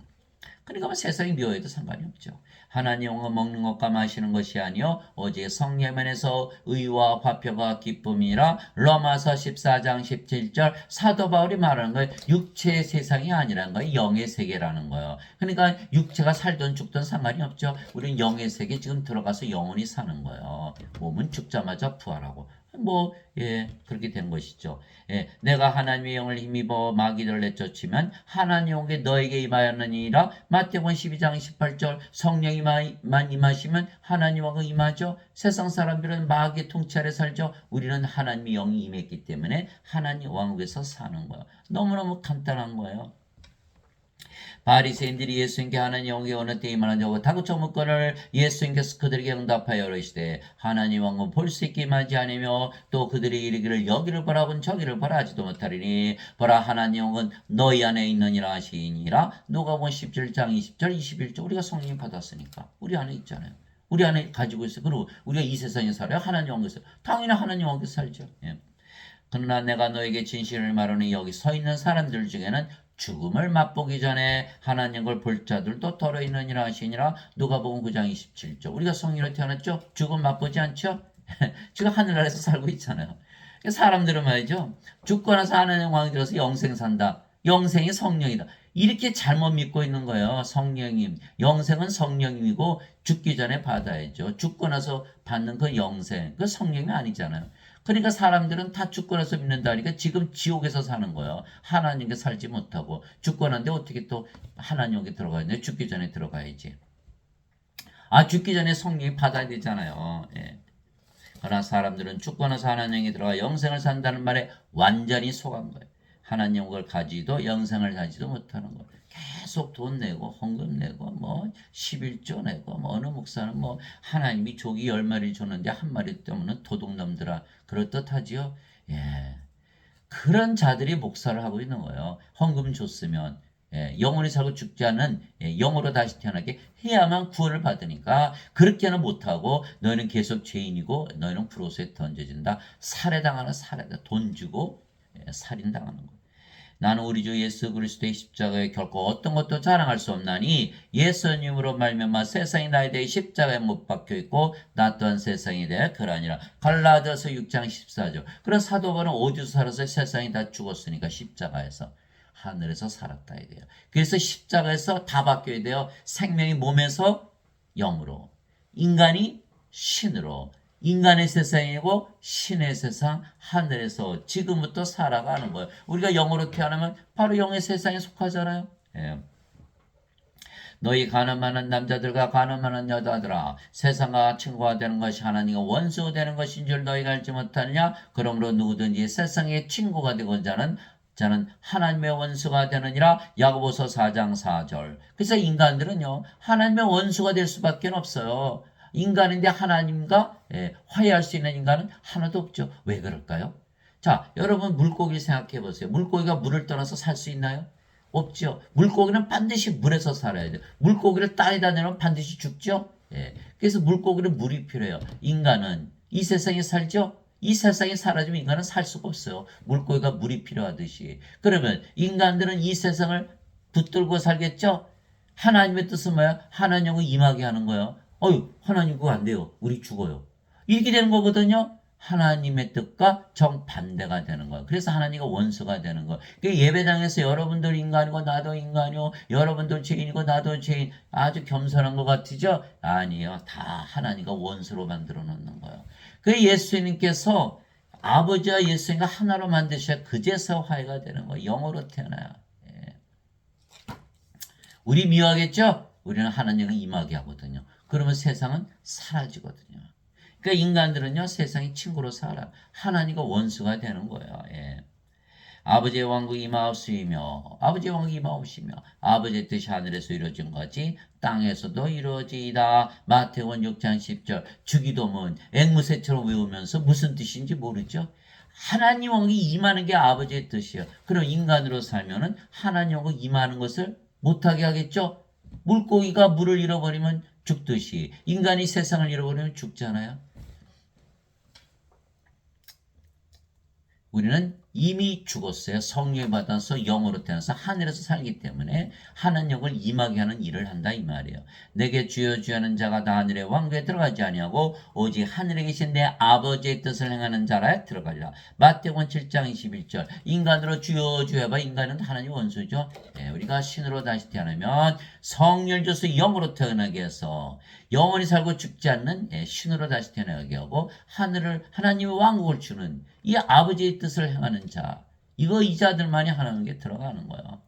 그러니까 뭐 세상이 미워해도 상관이 없죠. 하나님 영어 먹는 것과 마시는 것이 아니요 오직 성령면에서 의와 화평과 기쁨이라. 로마서 14장 17절. 사도 바울이 말하는 거예요. 육체의 세상이 아니라는 거예요. 영의 세계라는 거예요. 그러니까 육체가 살든 죽든 상관이 없죠. 우리는 영의 세계 지금 들어가서 영원히 사는 거예요. 몸은 죽자마자 부활하고. 그렇게 된 것이죠. 내가 하나님의 영을 힘입어 마귀들을 내쫓으면 하나님 영이 너에게 임하였느니라. 마태복음 12장 18절. 성령이만 임하시면 하나님 영이 임하죠. 세상 사람들은 마귀의 통치 아래 살죠. 우리는 하나님의 영이 임했기 때문에 하나님 왕국에서 사는 거예요. 너무너무 간단한 거예요. 바리새인들이 예수님께 하나님 영이 어느 때 임하는지 하고 다그쳐 묻거늘 예수님께서 그들에게 응답하여 이르시되 하나님 왕은 볼 수 있게 임하지 않으며 또 그들이 이르기를 여기를 보라곤 저기를 보라 하지도 못하리니 보라 하나님 영은 너희 안에 있느니라 하시니라. 누가복음 17장 20절 21절. 우리가 성령 받았으니까 우리 안에 있잖아요. 우리 안에 가지고 있어요. 그리고 우리가 이 세상에 살아요. 하나님 왕국에서 당연히 하나님 왕국에서 살죠. 그러나 내가 너에게 진실을 말하니 여기 서 있는 사람들 중에는 죽음을 맛보기 전에 하나님을 볼 자들도 더러 있느니라 하시니라. 누가복음 9장 27절. 우리가 성령으로 태어났죠? 죽음 맛보지 않죠? 지금 하늘나라에서 살고 있잖아요. 사람들은 말이죠. 죽고 나서 하나님 왕이 들어서 영생 산다. 영생이 성령이다. 이렇게 잘못 믿고 있는 거예요. 성령님. 영생은 성령님이고 죽기 전에 받아야죠. 죽고 나서 받는 그 영생. 그 성령이 아니잖아요. 그러니까 사람들은 다 죽고 나서 믿는다니까 지금 지옥에서 사는 거예요. 하나님께 살지 못하고 죽고 난데 어떻게 또 하나님께 들어가야 되는데 죽기 전에 들어가야지. 죽기 전에 성령이 받아야 되잖아요. 그러나 사람들은 죽고 나서 하나님께 들어가 영생을 산다는 말에 완전히 속은 거예요. 하나님 걸 가지도 영생을 가지도 못하는 거. 계속 돈 내고 헌금 내고 뭐 11조 내고 뭐 어느 목사는 뭐 하나님이 조기 10마리 줬는데 한 마리 때문에 도둑놈들아 그럴듯하지요. 예. 그런 자들이 목사를 하고 있는 거예요. 헌금 줬으면 영원히 살고 죽지 않은 영으로 다시 태어나게 해야만 구원을 받으니까 그렇게는 못하고 너희는 계속 죄인이고 너희는 불옷에 던져진다. 살해당하는 살해다. 돈 주고 살인당하는 거. 나는 우리 주 예수 그리스도의 십자가에 결코 어떤 것도 자랑할 수 없나니 예수님으로 말미암아 세상이 나에 대해 십자가에 못 박혀 있고 나 또한 세상에 대해 그러하니라. 갈라디아서 6장 14절. 그런 사도 바울은 어디서 살아서 세상이 다 죽었으니까 십자가에서 하늘에서 살았다 이래요. 그래서 십자가에서 다 바뀌어야 돼요. 생명이 몸에서 영으로, 인간이 신으로, 인간의 세상이고 신의 세상 하늘에서 지금부터 살아가는 거예요. 우리가 영으로 태어나면 바로 영의 세상에 속하잖아요. 예. 너희 가늠하는 남자들과 가늠하는 여자들아 세상과 친구가 되는 것이 하나님과 원수가 되는 것인 줄 너희가 알지 못하느냐. 그러므로 누구든지 세상의 친구가 되고자 하는 자는 하나님의 원수가 되느니라. 야고보서 4장 4절. 그래서 인간들은요 하나님의 원수가 될 수밖에 없어요. 인간인데 하나님과 화해할 수 있는 인간은 하나도 없죠. 왜 그럴까요? 자, 여러분 물고기를 생각해 보세요. 물고기가 물을 떠나서 살 수 있나요? 없죠. 물고기는 반드시 물에서 살아야 돼요. 물고기를 땅에다 내놓으면 반드시 죽죠. 그래서 물고기는 물이 필요해요. 인간은 이 세상에 살죠. 이 세상에 사라지면 인간은 살 수가 없어요. 물고기가 물이 필요하듯이. 그러면 인간들은 이 세상을 붙들고 살겠죠. 하나님의 뜻은 뭐야? 하나님을 임하게 하는 거예요. 하나님 그거 안 돼요. 우리 죽어요. 이렇게 되는 거거든요. 하나님의 뜻과 정반대가 되는 거예요. 그래서 하나님과 원수가 되는 거예요. 예배당에서 여러분들 인간이고 나도 인간이고 여러분들 죄인이고 나도 죄인 아주 겸손한 것 같으죠? 아니에요. 다 하나님과 원수로 만들어 놓는 거예요. 예수님께서 아버지와 예수님과 하나로 만드셔야 그제서 화해가 되는 거예요. 영으로 태어나요. 우리 미워하겠죠? 우리는 하나님을 임하게 하거든요. 그러면 세상은 사라지거든요. 그러니까 인간들은요 세상의 친구로 살아 하나님과 원수가 되는 거예요. 아버지의 왕국이 임하옵시며 아버지의 왕국이 임하옵시며 아버지의 뜻이 하늘에서 이루어진 것이 땅에서도 이루어지이다. 마태복음 6장 10절. 주기도문 앵무새처럼 외우면서 무슨 뜻인지 모르죠. 하나님 왕국이 임하는 게 아버지의 뜻이에요. 그럼 인간으로 살면은 하나님 왕국 임하는 것을 못하게 하겠죠. 물고기가 물을 잃어버리면 죽듯이 인간이 세상을 잃어버리면 죽잖아요. 우리는 이미 죽었어요. 성령을 받아서 영으로 태어나서 하늘에서 살기 때문에 하나님을 임하게 하는 일을 한다 이 말이에요. 내게 주여 주여 하는 자가 다 하늘의 왕국에 들어가지 아니하고 오직 하늘에 계신 내 아버지의 뜻을 행하는 자라에 들어가리라. 마태복음 7장 21절. 인간으로 주여 주여 해봐. 인간은 하나님 원수죠. 우리가 신으로 다시 태어나면 성령을 줘서 영으로 태어나게 해서 영원히 살고 죽지 않는 신으로 다시 태어나게 하고 하나님의 왕국을 주는 이 아버지의 뜻을 행하는 자, 이 자들만이 하나님께 들어가는 거예요.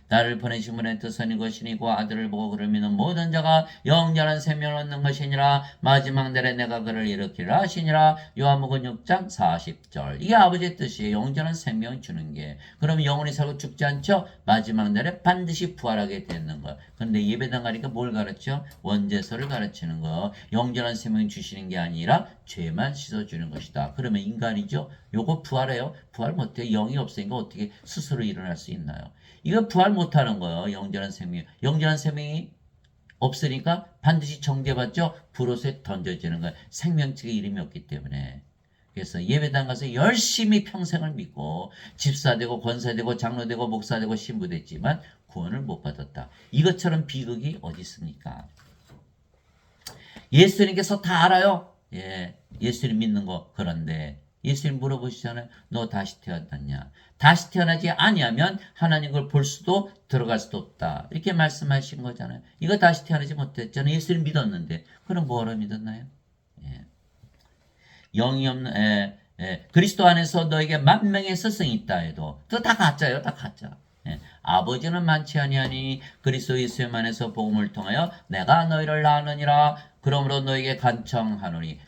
나를 보내신 분의 뜻은 이것이니고 아들을 보고 그를 믿는 모든 자가 영원한 생명을 얻는 것이니라. 마지막 날에 내가 그를 일으키리라 하시니라. 요한복음 6장 40절. 이게 아버지의 뜻이에요. 영원한 생명을 주는 게. 그럼 영원히 살고 죽지 않죠? 마지막 날에 반드시 부활하게 되는 거예요. 그런데 예배당 가니까 뭘 가르쳐? 원죄서를 가르치는 거. 영원한 생명을 주시는 게 아니라 죄만 씻어주는 것이다. 그러면 인간이죠? 요거 부활해요? 부활 못해요. 영이 없으니까 어떻게 스스로 일어날 수 있나요? 이거 부활 못하는 거예요. 영원한 생명. 영원한 생명이 없으니까 반드시 정죄받죠. 불옷에 던져지는 거예요. 생명책의 이름이 없기 때문에. 그래서 예배당 가서 열심히 평생을 믿고 집사되고 권사되고 장로되고 목사되고 신부됐지만 구원을 못 받았다. 이것처럼 비극이 어디 있습니까? 예수님께서 다 알아요. 예수님 믿는 거. 그런데 예수님 물어보시잖아요. 너 다시 태어났냐? 다시 태어나지 아니하면 하나님 걸 볼 수도 들어갈 수도 없다. 이렇게 말씀하신 거잖아요. 이거 다시 태어나지 못했잖아요. 예수님 믿었는데. 그럼 뭐하러 믿었나요? 영이 없는 그리스도 안에서 너에게 만명의 스승이 있다 해도 그거 다 가짜예요. 다 가짜. 아버지는 많지 아니하니 그리스도 예수 안에서 복음을 통하여 내가 너희를 낳으느니라. 그러므로 너에게 간청하노니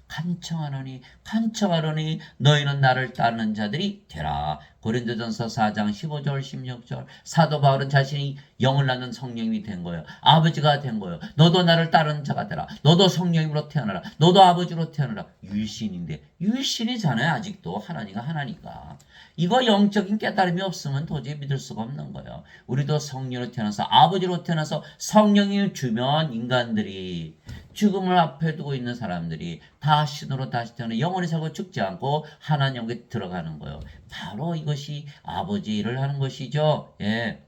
너희는 나를 따르는 자들이 되라. 고린도전서 4장 15절 16절. 사도 바울은 자신이 영을 낳는 성령이 된 거예요. 아버지가 된 거예요. 너도 나를 따르는 자가 되라. 너도 성령으로 태어나라. 너도 아버지로 태어나라. 율신인데 율신이잖아요. 아직도 하나님과 하나니까. 이거 영적인 깨달음이 없으면 도저히 믿을 수가 없는 거예요. 우리도 성령으로 태어나서 아버지로 태어나서 성령이 주면 인간들이 죽음을 앞에 두고 있는 사람들이 다 신으로 다시 태어나 영원히 살고 죽지 않고 하나님께 들어가는 거예요. 바로 이것이 아버지 일을 하는 것이죠. 예.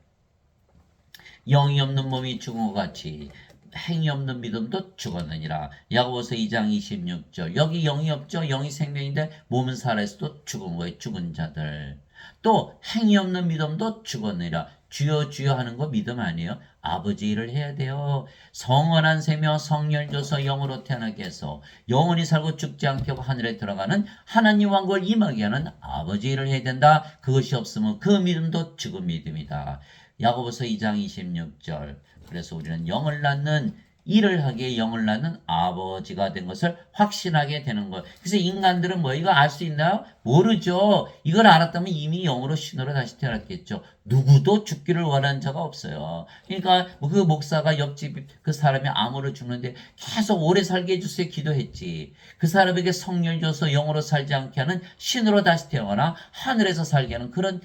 영이 없는 몸이 죽은 것 같이 행위 없는 믿음도 죽었느니라. 야고보서 2장 26절. 여기 영이 없죠. 영이 생명인데 몸은 살아있어도 죽은 거예요. 죽은 자들. 또 행위 없는 믿음도 죽었느니라. 주여 주여 하는 거 믿음 아니에요? 아버지 일을 해야 돼요. 성원한 생명 성령을 줘서 영으로 태어나게 해서 영원히 살고 죽지 않게 하고 하늘에 들어가는 하나님 왕국을 임하게 하는 아버지 일을 해야 된다. 그것이 없으면 그 믿음도 죽은 믿음이다. 야고보서 2장 26절. 그래서 우리는 영을 낳는 일을 하기에 영을 낳는 아버지가 된 것을 확신하게 되는 거예요. 그래서 인간들은 뭐 이거 알 수 있나요? 모르죠. 이걸 알았다면 이미 영으로 신으로 다시 태어났겠죠. 누구도 죽기를 원하는 자가 없어요. 그러니까 그 목사가 옆집 그 사람이 암으로 죽는데 계속 오래 살게 해주세요 기도했지. 그 사람에게 성령을 줘서 영으로 살지 않게 하는 신으로 다시 태어나 하늘에서 살게 하는 그런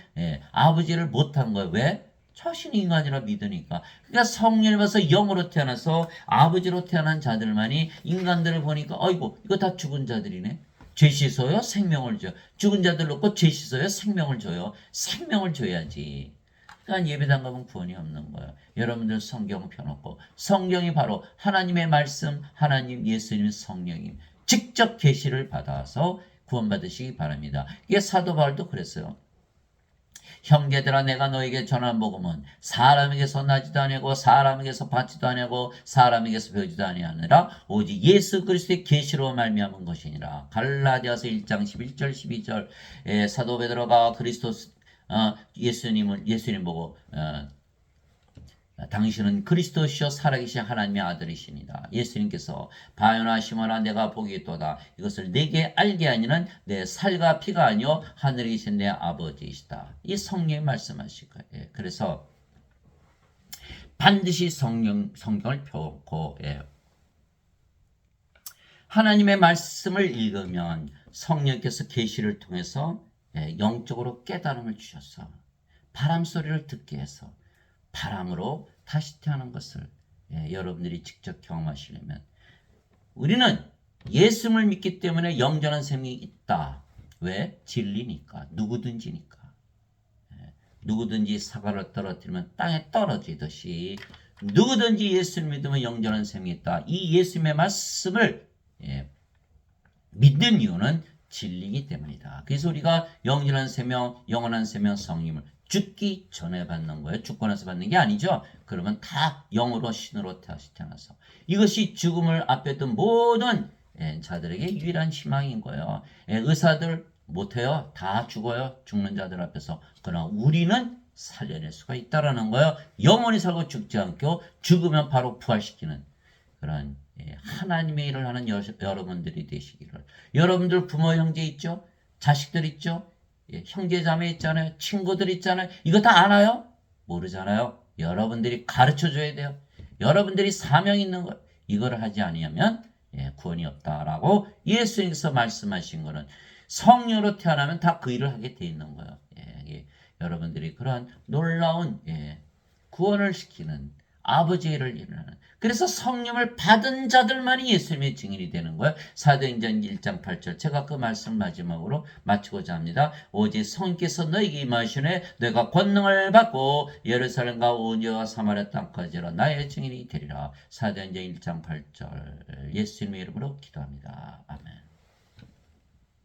아버지를 못한 거예요. 왜? 자신이 인간이라 믿으니까. 그러니까 성령을 받아서 영으로 태어나서 아버지로 태어난 자들만이 인간들을 보니까 어이구 이거 다 죽은 자들이네. 죄 씻어요? 생명을 줘요. 죽은 자들 놓고 죄 씻어요? 생명을 줘요. 생명을 줘야지. 그러니까 예배당 가면 구원이 없는 거예요. 여러분들 성경 펴놓고 성경이 바로 하나님의 말씀, 하나님 예수님 성령님 직접 계시를 받아서 구원받으시기 바랍니다. 이게 사도 바울도 그랬어요. 형제들아 내가 너에게 전한 복음은 사람에게서 나지도 아니하고 사람에게서 받지도 아니하고 사람에게서 배우지도 아니하느라 오직 예수 그리스도의 계시로 말미암은 것이니라. 갈라디아서 1장 11절 12절 사도 베드로가 그리스도 예수님 보고 당신은 그리스도시요 살아계신 하나님의 아들이시니라. 예수님께서 바요나 시몬아 내가 복이 있도다. 이것을 내게 알게 하니는 내 살과 피가 아니요 하늘에 계신 내 아버지이시다. 이 성령이 말씀하실 거예요. 그래서 반드시 성경을 펴고 하나님의 말씀을 읽으면 성령께서 계시를 통해서 영적으로 깨달음을 주셔서 바람 소리를 듣게 해서 바람으로 다시 태어난 것을 여러분들이 직접 경험하시려면 우리는 예수를 믿기 때문에 영전한 생명이 있다. 왜? 진리니까. 누구든지니까. 누구든지 사과를 떨어뜨리면 땅에 떨어지듯이 누구든지 예수를 믿으면 영전한 생명이 있다. 이 예수님의 말씀을 믿는 이유는 진리이기 때문이다. 그래서 우리가 영전한 생명, 영원한 생명 성령을 죽기 전에 받는 거예요. 죽고 나서 받는 게 아니죠. 그러면 다 영으로 신으로 다시 태어나서 이것이 죽음을 앞에 둔 모든 자들에게 유일한 희망인 거예요. 의사들 못해요. 다 죽어요. 죽는 자들 앞에서. 그러나 우리는 살려낼 수가 있다라는 거예요. 영원히 살고 죽지 않고 죽으면 바로 부활시키는 그런 하나님의 일을 하는 여러분들이 되시기를. 여러분들 부모 형제 있죠? 자식들 있죠? 형제 자매 있잖아요. 친구들 있잖아요. 이거 다 아나요? 모르잖아요. 여러분들이 가르쳐줘야 돼요. 여러분들이 사명 있는 거 이걸 하지 아니하면 구원이 없다라고 예수님께서 말씀하신 거는 성령으로 태어나면 다 그 일을 하게 돼 있는 거예요. 여러분들이 그러한 놀라운 구원을 시키는 아버지의 일을 일어나는 그래서 성령을 받은 자들만이 예수님의 증인이 되는 거예요. 사도행전 1장 8절 제가 그 말씀 마지막으로 마치고자 합니다. 오직 성령께서 너에게 임하시네 너희가 권능을 받고 예루살렘과 온 유다와 사마리아 땅까지로 나의 증인이 되리라. 사도행전 1장 8절 예수님의 이름으로 기도합니다. 아멘.